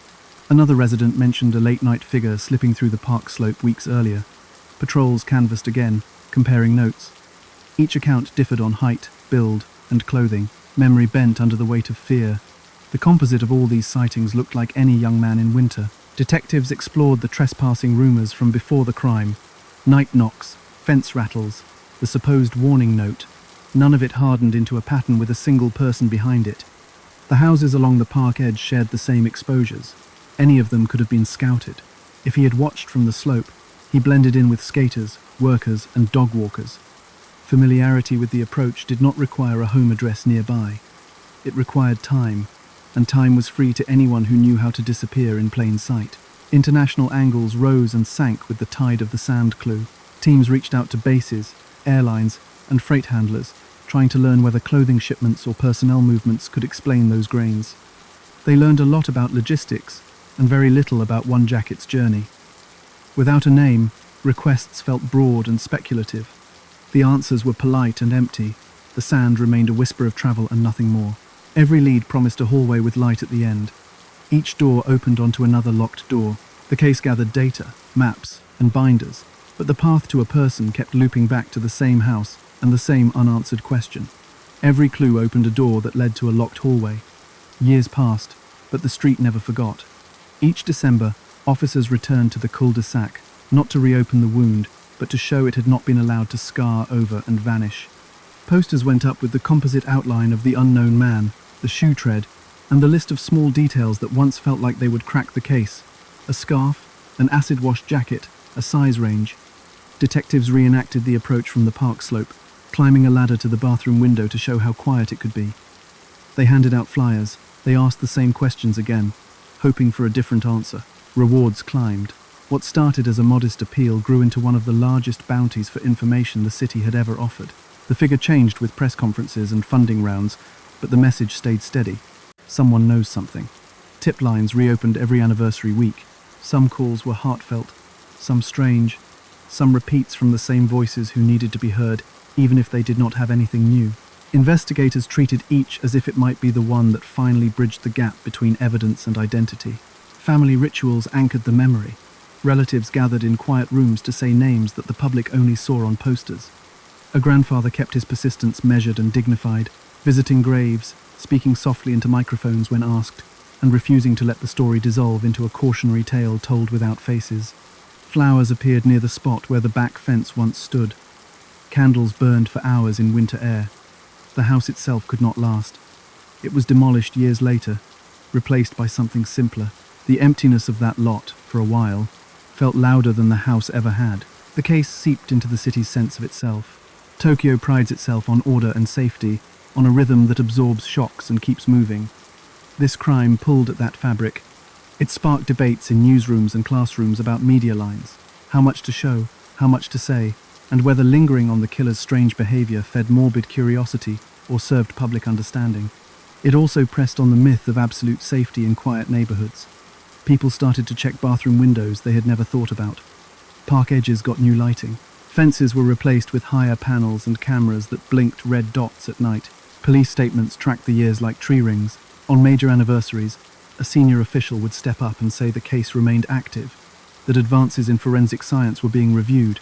Another resident mentioned a late-night figure slipping through the park slope weeks earlier. Patrols canvassed again, comparing notes. Each account differed on height, build, and clothing. Memory bent under the weight of fear. The composite of all these sightings looked like any young man in winter. Detectives explored the trespassing rumors from before the crime. Night knocks, fence rattles, the supposed warning note. None of it hardened into a pattern with a single person behind it. The houses along the park edge shared the same exposures. Any of them could have been scouted. If he had watched from the slope, he blended in with skaters, workers, and dog walkers. Familiarity with the approach did not require a home address nearby. It required time, and time was free to anyone who knew how to disappear in plain sight. International angles rose and sank with the tide of the sand clue. Teams reached out to bases, airlines, and freight handlers, trying to learn whether clothing shipments or personnel movements could explain those grains. They learned a lot about logistics, and very little about one jacket's journey. Without a name, requests felt broad and speculative. The answers were polite and empty. The sand remained a whisper of travel and nothing more. Every lead promised a hallway with light at the end. Each door opened onto another locked door. The case gathered data, maps, and binders, but the path to a person kept looping back to the same house and the same unanswered question. Every clue opened a door that led to a locked hallway. Years passed, but the street never forgot. Each December, officers returned to the cul-de-sac, not to reopen the wound, but to show it had not been allowed to scar over and vanish. Posters went up with the composite outline of the unknown man, the shoe tread, and the list of small details that once felt like they would crack the case. A scarf, an acid-washed jacket, a size range. Detectives reenacted the approach from the park slope, climbing a ladder to the bathroom window to show how quiet it could be. They handed out flyers. They asked the same questions again, hoping for a different answer. Rewards climbed. What started as a modest appeal grew into one of the largest bounties for information the city had ever offered. The figure changed with press conferences and funding rounds, but the message stayed steady. Someone knows something. Tip lines reopened every anniversary week. Some calls were heartfelt, some strange, some repeats from the same voices who needed to be heard, even if they did not have anything new. Investigators treated each as if it might be the one that finally bridged the gap between evidence and identity. Family rituals anchored the memory. Relatives gathered in quiet rooms to say names that the public only saw on posters. A grandfather kept his persistence measured and dignified, visiting graves, speaking softly into microphones when asked, and refusing to let the story dissolve into a cautionary tale told without faces. Flowers appeared near the spot where the back fence once stood. Candles burned for hours in winter air. The house itself could not last. It was demolished years later, replaced by something simpler. The emptiness of that lot, for a while, felt louder than the house ever had. The case seeped into the city's sense of itself. Tokyo prides itself on order and safety, on a rhythm that absorbs shocks and keeps moving. This crime pulled at that fabric. It sparked debates in newsrooms and classrooms about media lines, how much to show, how much to say, and whether lingering on the killer's strange behavior fed morbid curiosity or served public understanding. It also pressed on the myth of absolute safety in quiet neighborhoods. People started to check bathroom windows they had never thought about. Park edges got new lighting. Fences were replaced with higher panels and cameras that blinked red dots at night. Police statements tracked the years like tree rings. On major anniversaries, a senior official would step up and say the case remained active, that advances in forensic science were being reviewed,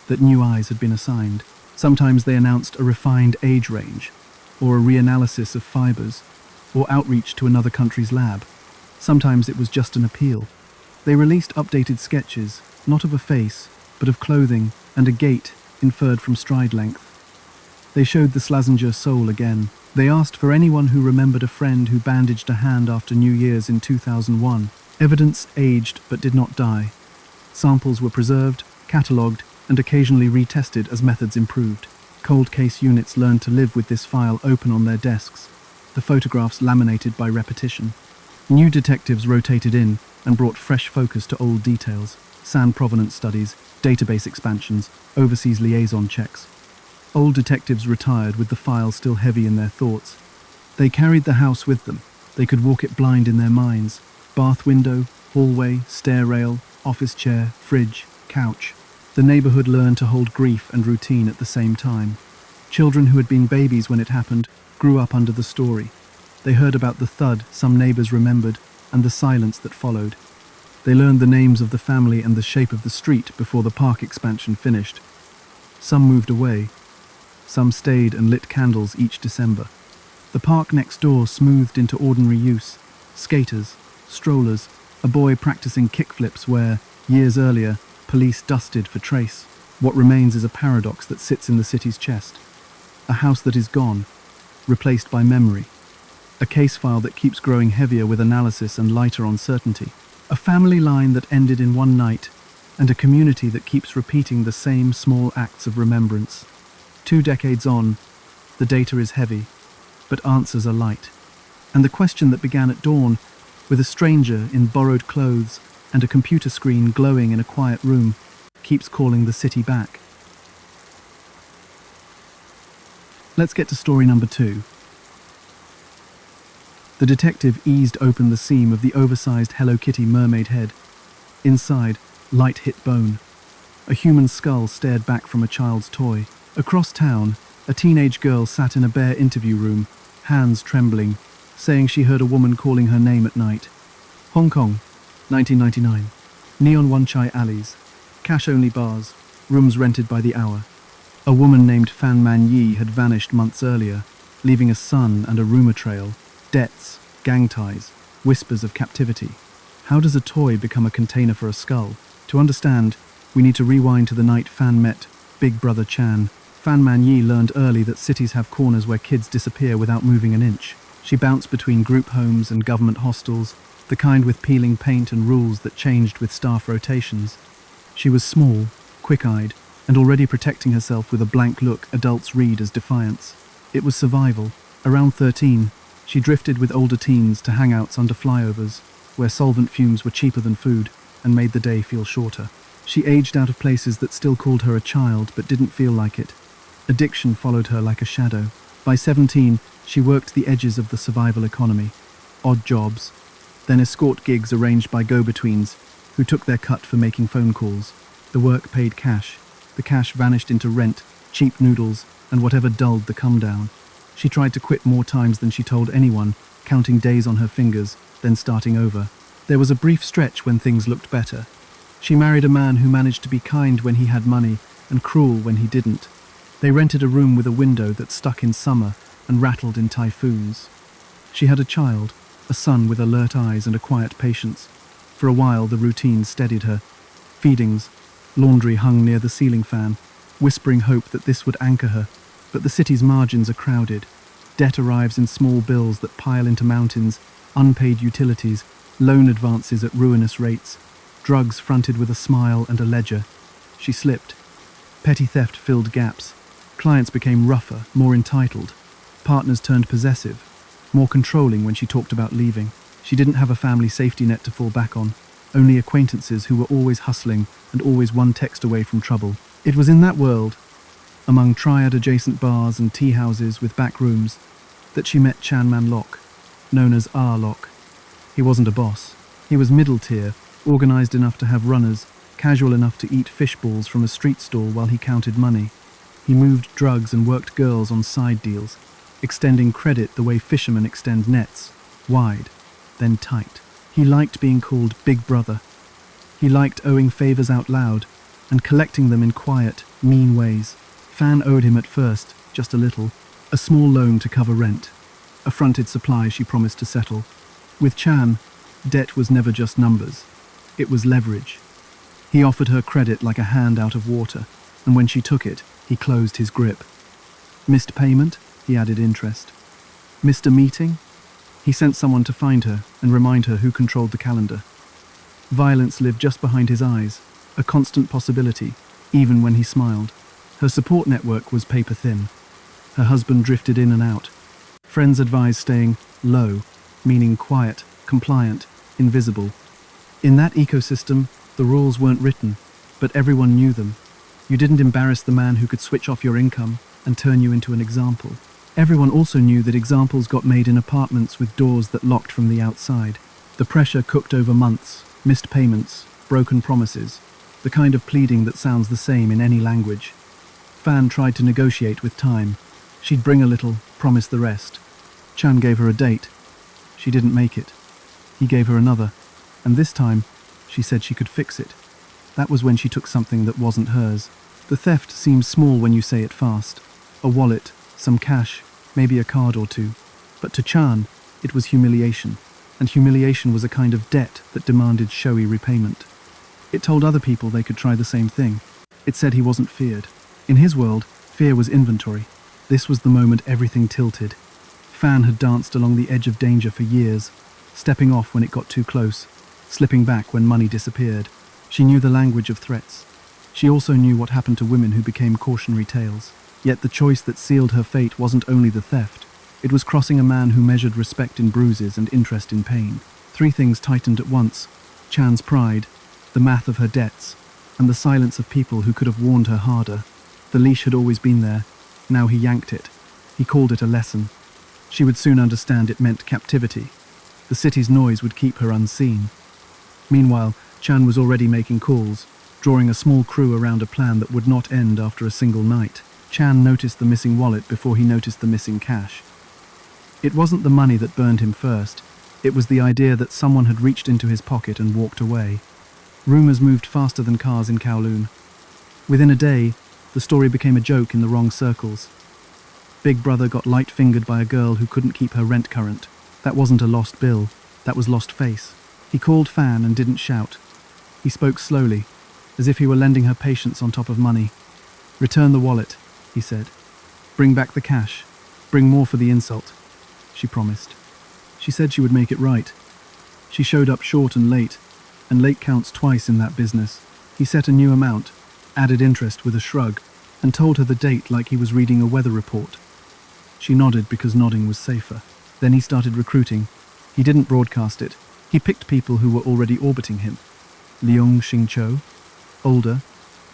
that new eyes had been assigned. Sometimes they announced a refined age range, or a reanalysis of fibers, or outreach to another country's lab. Sometimes it was just an appeal. They released updated sketches, not of a face, but of clothing and a gait inferred from stride length. They showed the Slazenger soul again. They asked for anyone who remembered a friend who bandaged a hand after New Year's in 2001. Evidence aged but did not die. Samples were preserved, catalogued, and occasionally retested as methods improved. Cold case units learned to live with this file open on their desks, the photographs laminated by repetition. New detectives rotated in and brought fresh focus to old details, sand provenance studies, database expansions, overseas liaison checks. Old detectives retired with the file still heavy in their thoughts. They carried the house with them. They could walk it blind in their minds. Bath window, hallway, stair rail, office chair, fridge, couch. The neighborhood learned to hold grief and routine at the same time. Children who had been babies when it happened grew up under the story. They heard about the thud some neighbors remembered and the silence that followed. They learned the names of the family and the shape of the street before the park expansion finished. Some moved away. Some stayed and lit candles each December. The park next door smoothed into ordinary use. Skaters, strollers, a boy practicing kickflips where, years earlier, police dusted for trace. What remains is a paradox that sits in the city's chest. A house that is gone, replaced by memory. A case file that keeps growing heavier with analysis and lighter on certainty. A family line that ended in one night, and a community that keeps repeating the same small acts of remembrance. 2 decades on, the data is heavy, but answers are light. And the question that began at dawn, with a stranger in borrowed clothes and a computer screen glowing in a quiet room, keeps calling the city back. Let's get to story number 2. The detective eased open the seam of the oversized Hello Kitty mermaid head. Inside, light hit bone. A human skull stared back from a child's toy. Across town, a teenage girl sat in a bare interview room, hands trembling, saying she heard a woman calling her name at night. Hong Kong, 1999. Neon one-chai alleys, cash-only bars, rooms rented by the hour. A woman named Fan Man Yi had vanished months earlier, leaving a son and a rumor trail, debts, gang ties, whispers of captivity. How does a toy become a container for a skull? To understand, we need to rewind to the night Fan met Big Brother Chan. Fan Man Yi learned early that cities have corners where kids disappear without moving an inch. She bounced between group homes and government hostels, the kind with peeling paint and rules that changed with staff rotations. She was small, quick-eyed, and already protecting herself with a blank look adults read as defiance. It was survival. Around 13, she drifted with older teens to hangouts under flyovers, where solvent fumes were cheaper than food and made the day feel shorter. She aged out of places that still called her a child but didn't feel like it. Addiction followed her like a shadow. By 17, she worked the edges of the survival economy. Odd jobs, then escort gigs arranged by go-betweens who took their cut for making phone calls. The work paid cash. The cash vanished into rent, cheap noodles, and whatever dulled the come-down. She tried to quit more times than she told anyone, counting days on her fingers, then starting over. There was a brief stretch when things looked better. She married a man who managed to be kind when he had money and cruel when he didn't. They rented a room with a window that stuck in summer and rattled in typhoons. She had a child, a son with alert eyes and a quiet patience. For a while the routine steadied her. Feedings, laundry hung near the ceiling fan, whispering hope that this would anchor her. But the city's margins are crowded. Debt arrives in small bills that pile into mountains, unpaid utilities, loan advances at ruinous rates, drugs fronted with a smile and a ledger. She slipped. Petty theft filled gaps. Clients became rougher, more entitled. Partners turned possessive, more controlling when she talked about leaving. She didn't have a family safety net to fall back on, only acquaintances who were always hustling and always one text away from trouble. It was in that world, among triad-adjacent bars and tea houses with back rooms, that she met Chan Man Lok, known as R. Lok. He wasn't a boss. He was middle tier, organized enough to have runners, casual enough to eat fish balls from a street stall while he counted money. He moved drugs and worked girls on side deals, extending credit the way fishermen extend nets, wide, then tight. He liked being called Big Brother. He liked owing favors out loud and collecting them in quiet, mean ways. Fan owed him at first, just a little, a small loan to cover rent, a fronted supply she promised to settle. With Chan, debt was never just numbers. It was leverage. He offered her credit like a hand out of water, and when she took it, he closed his grip. Missed payment? He added interest. Missed a meeting? He sent someone to find her and remind her who controlled the calendar. Violence lived just behind his eyes, a constant possibility, even when he smiled. Her support network was paper thin. Her husband drifted in and out. Friends advised staying low, meaning quiet, compliant, invisible. In that ecosystem, the rules weren't written, but everyone knew them. You didn't embarrass the man who could switch off your income and turn you into an example. Everyone also knew that examples got made in apartments with doors that locked from the outside. The pressure cooked over months, missed payments, broken promises, the kind of pleading that sounds the same in any language. Fan tried to negotiate with time. She'd bring a little, promise the rest. Chan gave her a date. She didn't make it. He gave her another, and this time, she said she could fix it. That was when she took something that wasn't hers. The theft seems small when you say it fast. A wallet, some cash, maybe a card or two. But to Chan, it was humiliation. And humiliation was a kind of debt that demanded showy repayment. It told other people they could try the same thing. It said he wasn't feared. In his world, fear was inventory. This was the moment everything tilted. Fan had danced along the edge of danger for years, stepping off when it got too close, slipping back when money disappeared. She knew the language of threats. She also knew what happened to women who became cautionary tales. Yet the choice that sealed her fate wasn't only the theft, It was crossing a man who measured respect in bruises and interest in pain. Three things tightened at once: Chan's pride, the math of her debts, and the silence of people who could have warned her harder. The leash had always been there. Now he yanked it. He called it a lesson. She would soon understand it meant captivity. The city's noise would keep her unseen. Meanwhile, Chan was already making calls, drawing a small crew around a plan that would not end after a single night. Chan noticed the missing wallet before he noticed the missing cash. It wasn't the money that burned him first. It was the idea that someone had reached into his pocket and walked away. Rumors moved faster than cars in Kowloon. Within a day, the story became a joke in the wrong circles. Big Brother got light-fingered by a girl who couldn't keep her rent current. That wasn't a lost bill, that was lost face. He called Fan and didn't shout. He spoke slowly, as if he were lending her patience on top of money. "Return the wallet," he said. "Bring back the cash. Bring more for the insult," she promised. She said she would make it right. She showed up short and late counts twice in that business. He set a new amount, added interest with a shrug, and told her the date like he was reading a weather report. She nodded because nodding was safer. Then he started recruiting. He didn't broadcast it. He picked people who were already orbiting him. Leung Xingqiu, older,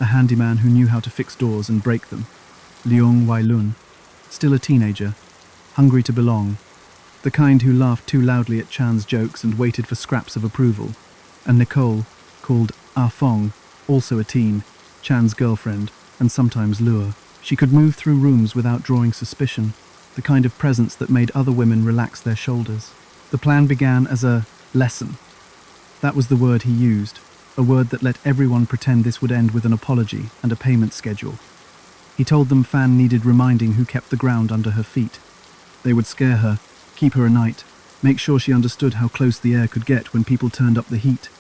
a handyman who knew how to fix doors and break them. Leung Wailun, still a teenager, hungry to belong, the kind who laughed too loudly at Chan's jokes and waited for scraps of approval. And Nicole, called Ah Fong, also a teen, Chan's girlfriend, and sometimes lure. She could move through rooms without drawing suspicion, the kind of presence that made other women relax their shoulders. The plan began as a lesson. That was the word he used, a word that let everyone pretend this would end with an apology and a payment schedule. He told them Fan needed reminding who kept the ground under her feet. They would scare her, keep her a night, make sure she understood how close the air could get when people turned up the heat.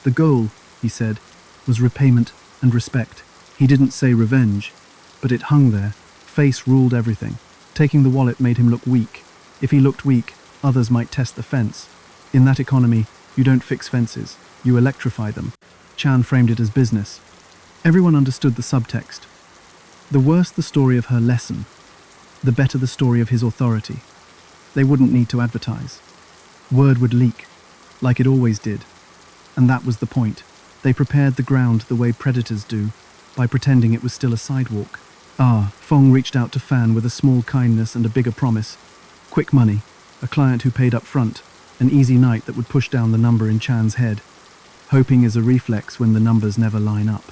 The goal, he said, was repayment and respect. He didn't say revenge, but it hung there. Face ruled everything. Taking the wallet made him look weak. If he looked weak, others might test the fence. In that economy, you don't fix fences, you electrify them. Chan framed it as business. Everyone understood the subtext. The worse the story of her lesson, the better the story of his authority. They wouldn't need to advertise. Word would leak, like it always did. And that was the point. They prepared the ground the way predators do, by pretending it was still a sidewalk. Fong reached out to Fan with a small kindness and a bigger promise. Quick money, a client who paid up front, an easy night that would push down the number in Chan's head. Hoping is a reflex when the numbers never line up.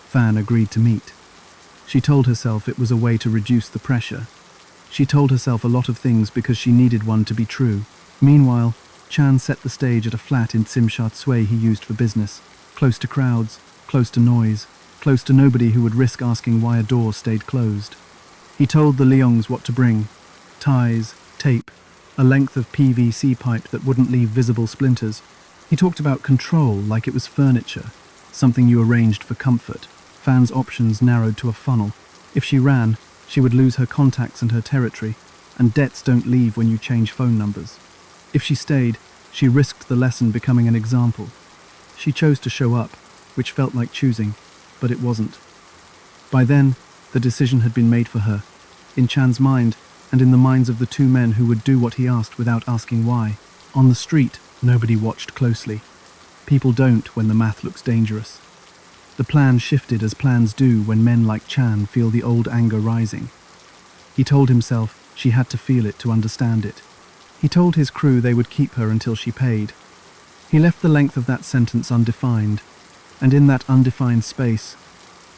Fan agreed to meet. She told herself it was a way to reduce the pressure. She told herself a lot of things because she needed one to be true. Meanwhile, Chan set the stage at a flat in Tsim Sha Tsui he used for business. Close to crowds, close to noise, close to nobody who would risk asking why a door stayed closed. He told the Leongs what to bring: ties, tape, a length of PVC pipe that wouldn't leave visible splinters. He talked about control like it was furniture, something you arranged for comfort. Fan's options narrowed to a funnel. If she ran, she would lose her contacts and her territory, and debts don't leave when you change phone numbers. If she stayed, she risked the lesson becoming an example. She chose to show up, which felt like choosing, but it wasn't. By then, the decision had been made for her, in Chan's mind and in the minds of the two men who would do what he asked without asking why. On the street, nobody watched closely. People don't when the math looks dangerous. The plan shifted as plans do when men like Chan feel the old anger rising. He told himself she had to feel it to understand it. He told his crew they would keep her until she paid. He left the length of that sentence undefined, and in that undefined space,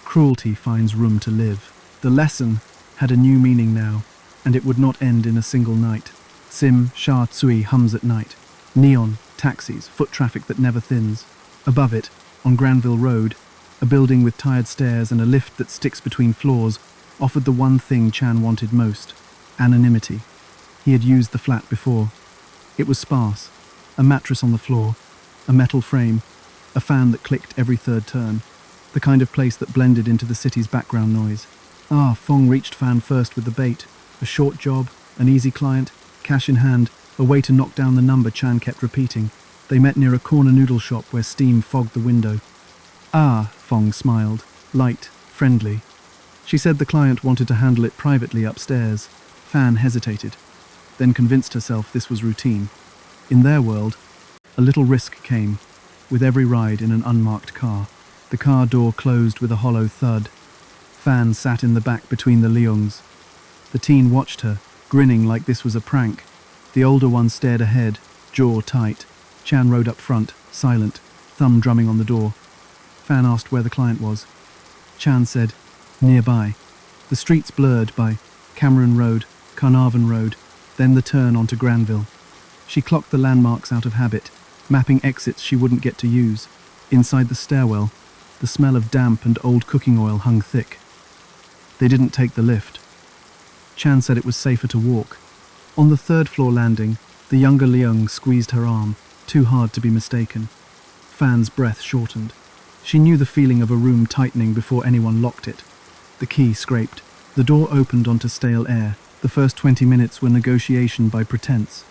cruelty finds room to live. The lesson had a new meaning now, and it would not end in a single night. Tsim Sha Tsui hums at night. Neon, taxis, foot traffic that never thins. Above it, on Granville Road, a building with tired stairs and a lift that sticks between floors offered the one thing Chan wanted most: anonymity. He had used the flat before. It was sparse: a mattress on the floor, a metal frame, a fan that clicked every third turn, the kind of place that blended into the city's background noise. Fong reached Fan first with the bait: a short job, an easy client, cash in hand, a way to knock down the number Chan kept repeating. They met near a corner noodle shop where steam fogged the window. Fong smiled, light, friendly. She said the client wanted to handle it privately upstairs. Fan hesitated. then convinced herself this was routine. In their world, a little risk came, with every ride in an unmarked car. The car door closed with a hollow thud. Fan sat in the back between the Leungs. The teen watched her, grinning like this was a prank. The older one stared ahead, jaw tight. Chan rode up front, silent, thumb drumming on the door. Fan asked where the client was. Chan said, nearby. The streets blurred by Cameron Road, Carnarvon Road, then the turn onto Granville. She clocked the landmarks out of habit, mapping exits she wouldn't get to use. Inside the stairwell, the smell of damp and old cooking oil hung thick. They didn't take the lift. Chan said it was safer to walk. On the third-floor landing, the younger Leung squeezed her arm, too hard to be mistaken. Fan's breath shortened. She knew the feeling of a room tightening before anyone locked it. The key scraped. The door opened onto stale air. The first 20 minutes were negotiation by pretense.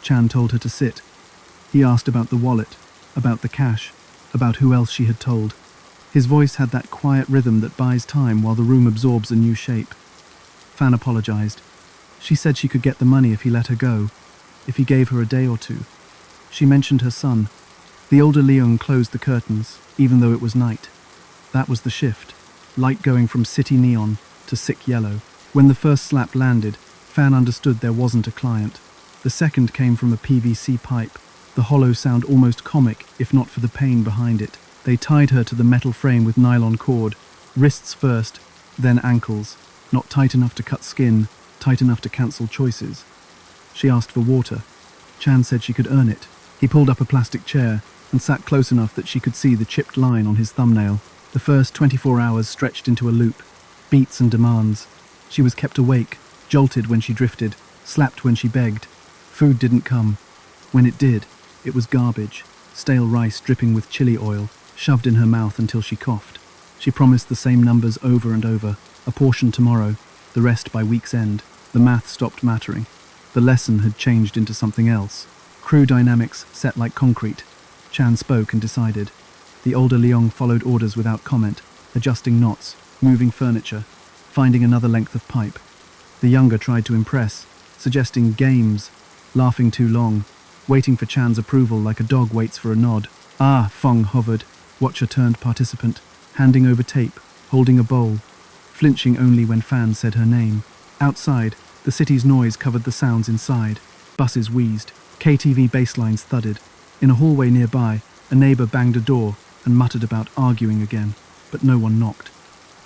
Chan told her to sit. He asked about the wallet, about the cash, about who else she had told. His voice had that quiet rhythm that buys time while the room absorbs a new shape. Fan apologized. She said she could get the money if he let her go, if he gave her a day or two. She mentioned her son. The older Leung closed the curtains, even though it was night. That was the shift, light going from city neon to sick yellow. When the first slap landed, Fan understood there wasn't a client. The second came from a PVC pipe, the hollow sound almost comic if not for the pain behind it. They tied her to the metal frame with nylon cord, wrists first, then ankles, not tight enough to cut skin, tight enough to cancel choices. She asked for water. Chan said she could earn it. He pulled up a plastic chair and sat close enough that she could see the chipped line on his thumbnail. The first 24 hours stretched into a loop, beats and demands. She was kept awake, jolted when she drifted, slapped when she begged. Food didn't come. When it did, it was garbage, stale rice dripping with chili oil, shoved in her mouth until she coughed. She promised the same numbers over and over, a portion tomorrow, the rest by week's end. The math stopped mattering. The lesson had changed into something else. Crew dynamics set like concrete. Chan spoke and decided. The older Leung followed orders without comment, adjusting knots, moving furniture, finding another length of pipe. The younger tried to impress, suggesting games, laughing too long, waiting for Chan's approval like a dog waits for a nod. Ah, Fong hovered, watcher turned participant, handing over tape, holding a bowl, flinching only when Fan said her name. Outside, the city's noise covered the sounds inside. Buses wheezed, KTV basslines thudded. In a hallway nearby, a neighbor banged a door and muttered about arguing again, but no one knocked.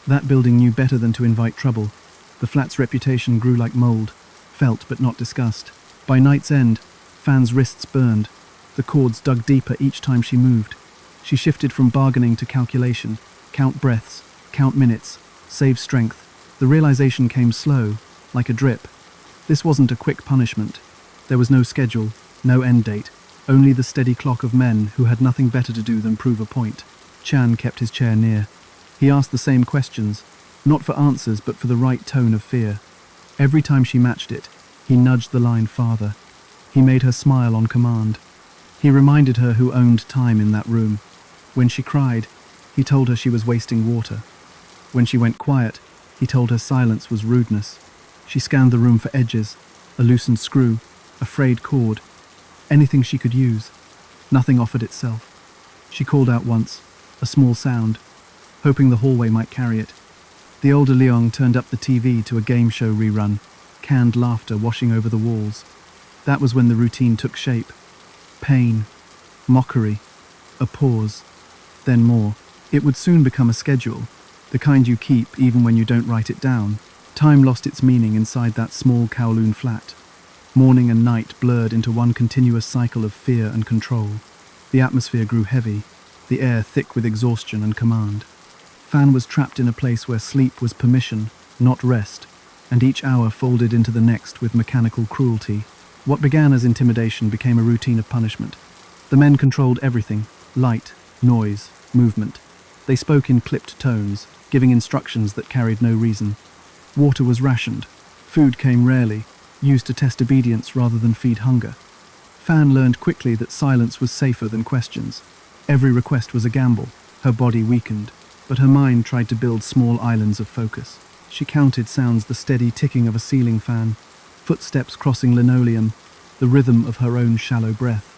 That building knew better than to invite trouble. The flat's reputation grew like mold, felt but not discussed. By night's end, Fan's wrists burned. The cords dug deeper each time she moved. She shifted from bargaining to calculation. Count breaths, count minutes, save strength. The realization came slow, like a drip. This wasn't a quick punishment. There was no schedule, no end date, only the steady clock of men who had nothing better to do than prove a point. Chan kept his chair near. He asked the same questions, not for answers but for the right tone of fear. Every time she matched it, he nudged the line farther. He made her smile on command. He reminded her who owned time in that room. When she cried, he told her she was wasting water. When she went quiet, he told her silence was rudeness. She scanned the room for edges, a loosened screw, a frayed cord, anything she could use. Nothing offered itself. She called out once, a small sound, hoping the hallway might carry it. The older Leung turned up the TV to a game show rerun, canned laughter washing over the walls. That was when the routine took shape. Pain, mockery, a pause, then more. It would soon become a schedule, the kind you keep even when you don't write it down. Time lost its meaning inside that small Kowloon flat. Morning and night blurred into one continuous cycle of fear and control. The atmosphere grew heavy, the air thick with exhaustion and command. Fan was trapped in a place where sleep was permission, not rest, and each hour folded into the next with mechanical cruelty. What began as intimidation became a routine of punishment. The men controlled everything: light, noise, movement. They spoke in clipped tones, giving instructions that carried no reason. Water was rationed. Food came rarely, used to test obedience rather than feed hunger. Fan learned quickly that silence was safer than questions. Every request was a gamble. Her body weakened, but her mind tried to build small islands of focus. She counted sounds, the steady ticking of a ceiling fan, footsteps crossing linoleum, the rhythm of her own shallow breath.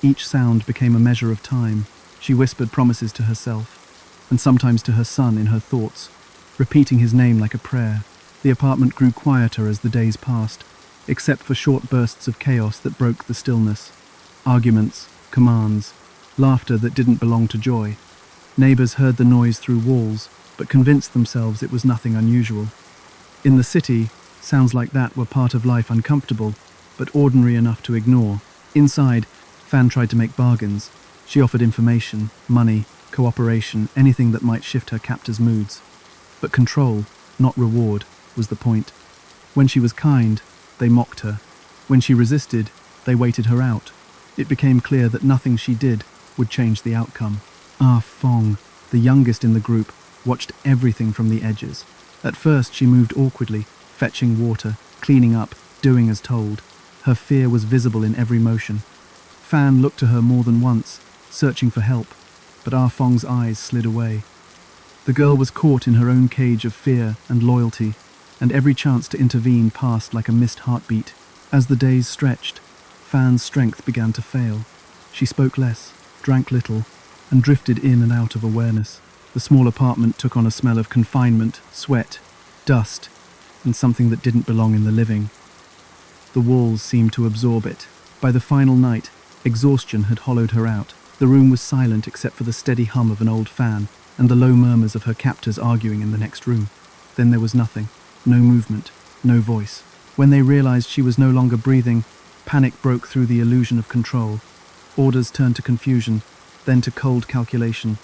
Each sound became a measure of time. She whispered promises to herself, and sometimes to her son in her thoughts, repeating his name like a prayer. The apartment grew quieter as the days passed, except for short bursts of chaos that broke the stillness. Arguments, commands, laughter that didn't belong to Joy. Neighbors heard the noise through walls, but convinced themselves it was nothing unusual. In the city, sounds like that were part of life, uncomfortable, but ordinary enough to ignore. Inside, Fan tried to make bargains. She offered information, money, cooperation, anything that might shift her captor's moods. But control, not reward, was the point. When she was kind, they mocked her. When she resisted, they waited her out. It became clear that nothing she did would change the outcome. Ah Fong, the youngest in the group, watched everything from the edges. At first she moved awkwardly, fetching water, cleaning up, doing as told. Her fear was visible in every motion. Fan looked to her more than once, searching for help, but Ah Fong's eyes slid away. The girl was caught in her own cage of fear and loyalty, and every chance to intervene passed like a missed heartbeat. As the days stretched, Fan's strength began to fail. She spoke less, drank little, and drifted in and out of awareness. The small apartment took on a smell of confinement, sweat, dust, and something that didn't belong in the living. The walls seemed to absorb it. By the final night, exhaustion had hollowed her out. The room was silent except for the steady hum of an old fan and the low murmurs of her captors arguing in the next room. Then there was nothing. No movement, no voice. When they realized she was no longer breathing, panic broke through the illusion of control. Orders turned to confusion, then to cold calculation.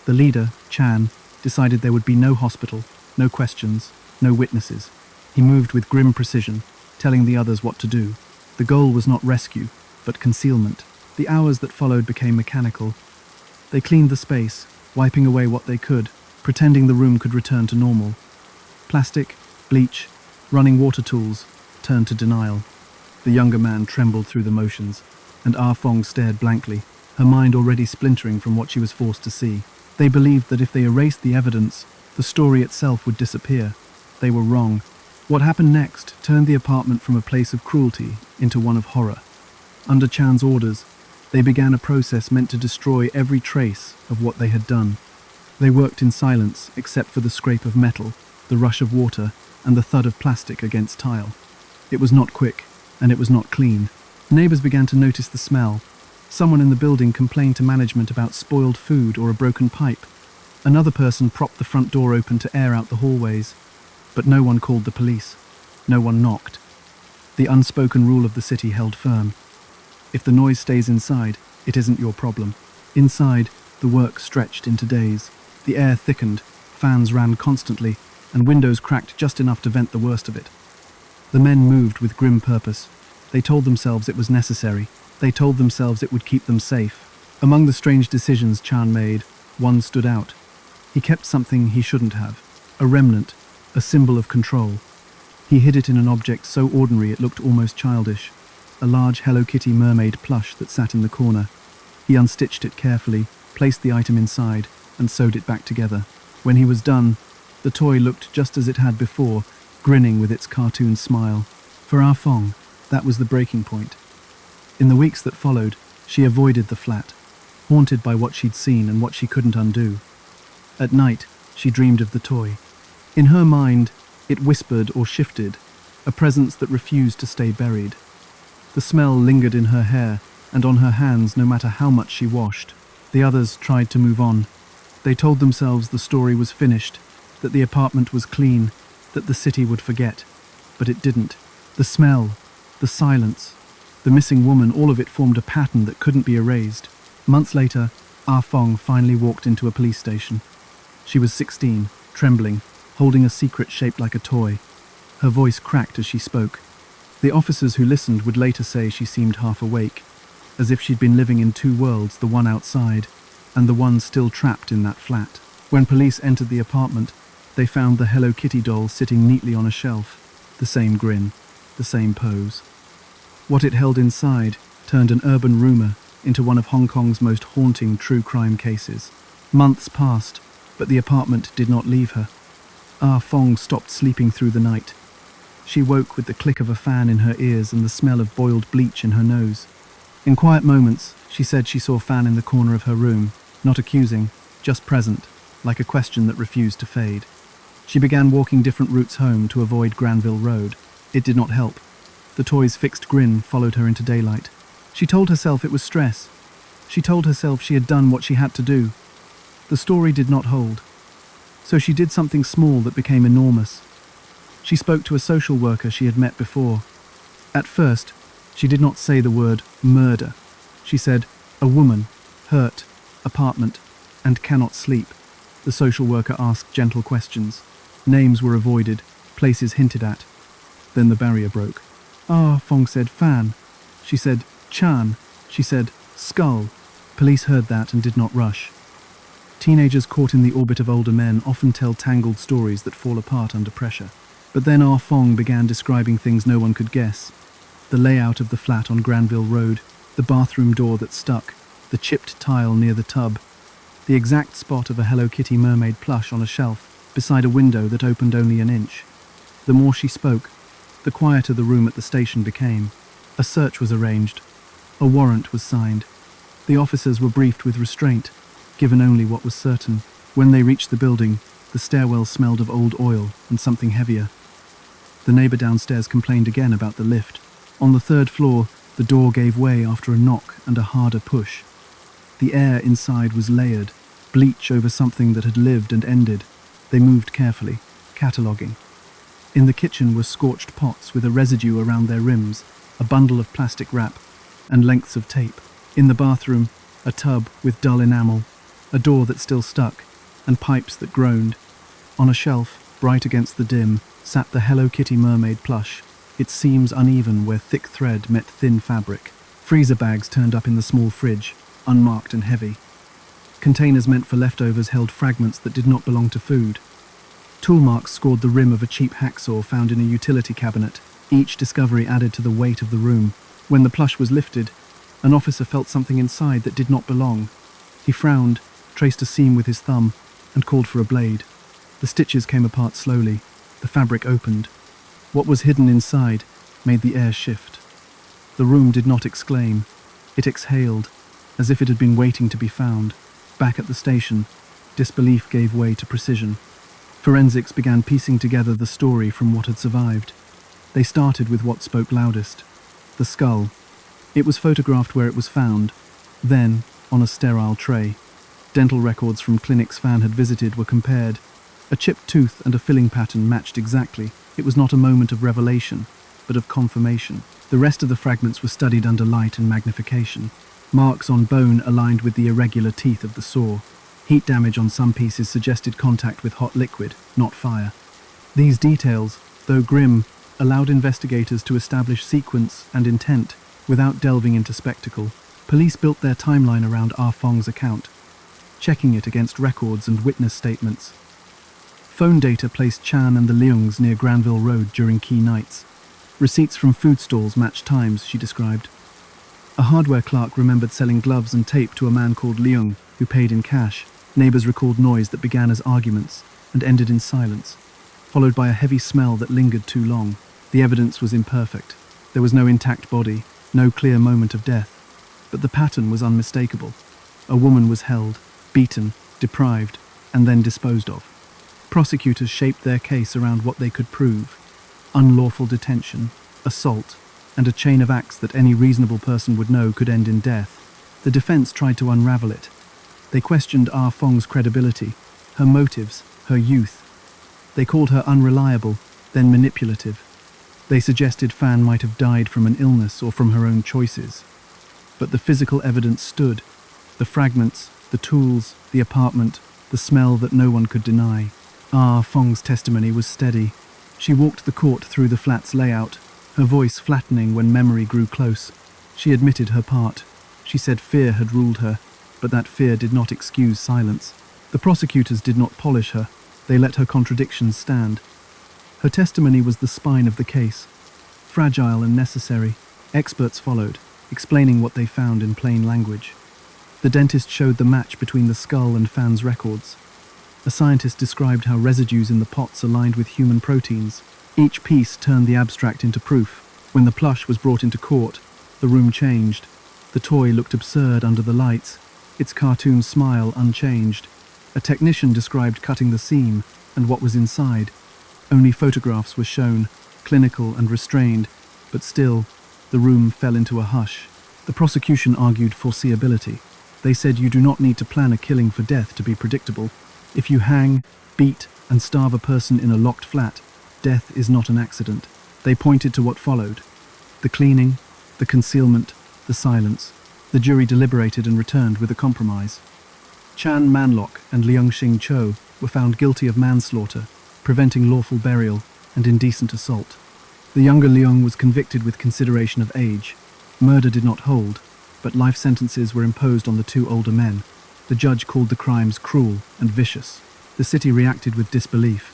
The leader, Chan, decided there would be no hospital, no questions, no witnesses. He moved with grim precision, telling the others what to do. The goal was not rescue, but concealment. The hours that followed became mechanical. They cleaned the space, wiping away what they could, pretending the room could return to normal. Plastic, bleach, running water tools turned to denial. The younger man trembled through the motions, and Ah Fong stared blankly, her mind already splintering from what she was forced to see. They believed that if they erased the evidence, the story itself would disappear. They were wrong. What happened next turned the apartment from a place of cruelty into one of horror. Under Chan's orders, they began a process meant to destroy every trace of what they had done. They worked in silence except for the scrape of metal, the rush of water, and the thud of plastic against tile. It was not quick, and it was not clean. Neighbors began to notice the smell. Someone in the building complained to management about spoiled food or a broken pipe. Another person propped the front door open to air out the hallways. But no one called the police. No one knocked. The unspoken rule of the city held firm. If the noise stays inside, it isn't your problem. Inside, the work stretched into days. The air thickened, fans ran constantly, and windows cracked just enough to vent the worst of it. The men moved with grim purpose. They told themselves it was necessary. They told themselves it would keep them safe. Among the strange decisions Chan made, one stood out. He kept something he shouldn't have. A remnant, a symbol of control. He hid it in an object so ordinary it looked almost childish. A large Hello Kitty mermaid plush that sat in the corner. He unstitched it carefully, placed the item inside, and sewed it back together. When he was done, the toy looked just as it had before, grinning with its cartoon smile. For Ah Fong, that was the breaking point. In the weeks that followed, she avoided the flat, haunted by what she'd seen and what she couldn't undo. At night, she dreamed of the toy. In her mind, it whispered or shifted, a presence that refused to stay buried. The smell lingered in her hair and on her hands no matter how much she washed. The others tried to move on. They told themselves the story was finished, that the apartment was clean, that the city would forget. But it didn't. The smell, the silence, the missing woman, all of it formed a pattern that couldn't be erased. Months later, Ah Fong finally walked into a police station. She was 16, trembling, holding a secret shaped like a toy. Her voice cracked as she spoke. The officers who listened would later say she seemed half awake, as if she'd been living in two worlds, the one outside, and the one still trapped in that flat. When police entered the apartment, they found the Hello Kitty doll sitting neatly on a shelf, the same grin, the same pose. What it held inside turned an urban rumor into one of Hong Kong's most haunting true crime cases. Months passed, but the apartment did not leave her. Ah Fong stopped sleeping through the night. She woke with the click of a fan in her ears and the smell of boiled bleach in her nose. In quiet moments, she said she saw Fan in the corner of her room, not accusing, just present, like a question that refused to fade. She began walking different routes home to avoid Granville Road. It did not help. The toy's fixed grin followed her into daylight. She told herself it was stress. She told herself she had done what she had to do. The story did not hold. So she did something small that became enormous. She spoke to a social worker she had met before. At first, she did not say the word murder. She said, a woman, hurt, apartment, and cannot sleep. The social worker asked gentle questions. Names were avoided, places hinted at. Then the barrier broke. Ah, Fong said Fan. She said Chan. She said skull. Police heard that and did not rush. Teenagers caught in the orbit of older men often tell tangled stories that fall apart under pressure. But then Ah Fong began describing things no one could guess. The layout of the flat on Granville Road, the bathroom door that stuck, the chipped tile near the tub, the exact spot of a Hello Kitty mermaid plush on a shelf beside a window that opened only an inch. The more she spoke, the quieter the room at the station became. A search was arranged. A warrant was signed. The officers were briefed with restraint, given only what was certain. When they reached the building, the stairwell smelled of old oil and something heavier. The neighbor downstairs complained again about the lift. On the third floor, the door gave way after a knock and a harder push. The air inside was layered, bleach over something that had lived and ended. They moved carefully, cataloguing. In the kitchen were scorched pots with a residue around their rims, a bundle of plastic wrap, and lengths of tape. In the bathroom, a tub with dull enamel, a door that still stuck, and pipes that groaned. On a shelf, bright against the dim, sat the Hello Kitty mermaid plush, its seams uneven where thick thread met thin fabric. Freezer bags turned up in the small fridge, unmarked and heavy. Containers meant for leftovers held fragments that did not belong to food. Tool marks scored the rim of a cheap hacksaw found in a utility cabinet. Each discovery added to the weight of the room. When the plush was lifted, an officer felt something inside that did not belong. He frowned, traced a seam with his thumb, and called for a blade. The stitches came apart slowly. The fabric opened. What was hidden inside made the air shift. The room did not exclaim. It exhaled, as if it had been waiting to be found. Back at the station, disbelief gave way to precision. Forensics began piecing together the story from what had survived. They started with what spoke loudest. The skull. It was photographed where it was found. Then, on a sterile tray. Dental records from clinics Fan had visited were compared. A chipped tooth and a filling pattern matched exactly. It was not a moment of revelation, but of confirmation. The rest of the fragments were studied under light and magnification. Marks on bone aligned with the irregular teeth of the saw. Heat damage on some pieces suggested contact with hot liquid, not fire. These details, though grim, allowed investigators to establish sequence and intent without delving into spectacle. Police built their timeline around Ah Fong's account, checking it against records and witness statements. Phone data placed Chan and the Leungs near Granville Road during key nights. Receipts from food stalls matched times, she described. A hardware clerk remembered selling gloves and tape to a man called Leung, who paid in cash. Neighbors recalled noise that began as arguments and ended in silence, followed by a heavy smell that lingered too long. The evidence was imperfect. There was no intact body, no clear moment of death. But the pattern was unmistakable. A woman was held, beaten, deprived, and then disposed of. Prosecutors shaped their case around what they could prove: unlawful detention, assault, and a chain of acts that any reasonable person would know could end in death. The defense tried to unravel it. They questioned Ah Fong's credibility, her motives, her youth. They called her unreliable, then manipulative. They suggested Fan might have died from an illness or from her own choices. But the physical evidence stood. The fragments, the tools, the apartment, the smell that no one could deny. Ah Fong's testimony was steady. She walked the court through the flat's layout, her voice flattening when memory grew close. She admitted her part. She said fear had ruled her, but that fear did not excuse silence. The prosecutors did not polish her. They let her contradictions stand. Her testimony was the spine of the case. Fragile and necessary, experts followed, explaining what they found in plain language. The dentist showed the match between the skull and Fan's records. A scientist described how residues in the pots aligned with human proteins, Each piece turned the abstract into proof. When the plush was brought into court, the room changed. The toy looked absurd under the lights, its cartoon smile unchanged. A technician described cutting the seam and what was inside. Only photographs were shown, clinical and restrained, but still, the room fell into a hush. The prosecution argued foreseeability. They said you do not need to plan a killing for death to be predictable. If you hang, beat, and starve a person in a locked flat, death is not an accident. They pointed to what followed. The cleaning, the concealment, the silence. The jury deliberated and returned with a compromise. Chan Manlok and Leung-Shing Cho were found guilty of manslaughter, preventing lawful burial, and indecent assault. The younger Leung was convicted with consideration of age. Murder did not hold, but life sentences were imposed on the two older men. The judge called the crimes cruel and vicious. The city reacted with disbelief.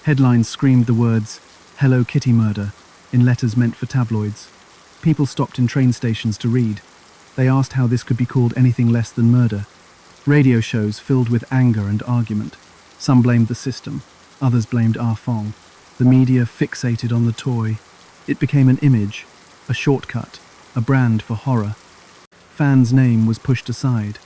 Headlines screamed the words, "Hello Kitty murder," in letters meant for tabloids. People stopped in train stations to read. They asked how this could be called anything less than murder. Radio shows filled with anger and argument. Some blamed the system, others blamed Ah Fong. The media fixated on the toy. It became an image, a shortcut, a brand for horror. Fan's name was pushed aside.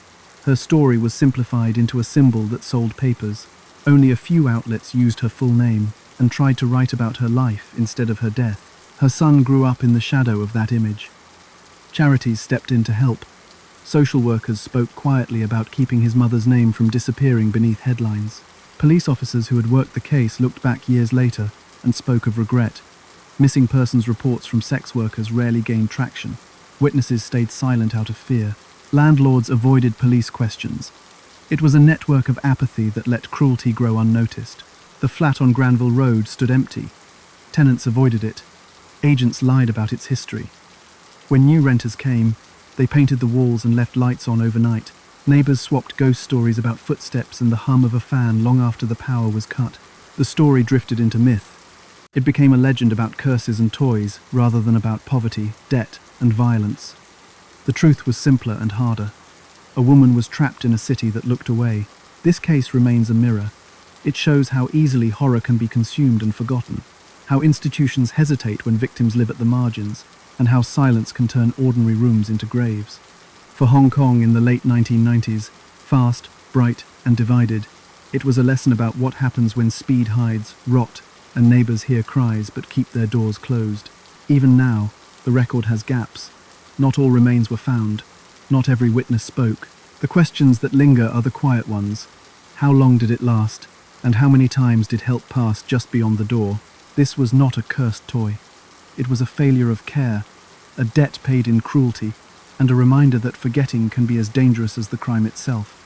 Her story was simplified into a symbol that sold papers. Only a few outlets used her full name and tried to write about her life instead of her death. Her son grew up in the shadow of that image. Charities stepped in to help. Social workers spoke quietly about keeping his mother's name from disappearing beneath headlines. Police officers who had worked the case looked back years later and spoke of regret. Missing persons reports from sex workers rarely gained traction. Witnesses stayed silent out of fear. Landlords avoided police questions. It was a network of apathy that let cruelty grow unnoticed. The flat on Granville Road stood empty. Tenants avoided it. Agents lied about its history. When new renters came, they painted the walls and left lights on overnight. Neighbors swapped ghost stories about footsteps and the hum of a fan long after the power was cut. The story drifted into myth. It became a legend about curses and toys rather than about poverty, debt, and violence. The truth was simpler and harder. A woman was trapped in a city that looked away. This case remains a mirror. It shows how easily horror can be consumed and forgotten, how institutions hesitate when victims live at the margins, and how silence can turn ordinary rooms into graves. For Hong Kong in the late 1990s, fast, bright, and divided, it was a lesson about what happens when speed hides, rot, and neighbors hear cries but keep their doors closed. Even now, the record has gaps. Not all remains were found. Not every witness spoke. The questions that linger are the quiet ones. How long did it last? And how many times did help pass just beyond the door? This was not a cursed toy. It was a failure of care, a debt paid in cruelty, and a reminder that forgetting can be as dangerous as the crime itself.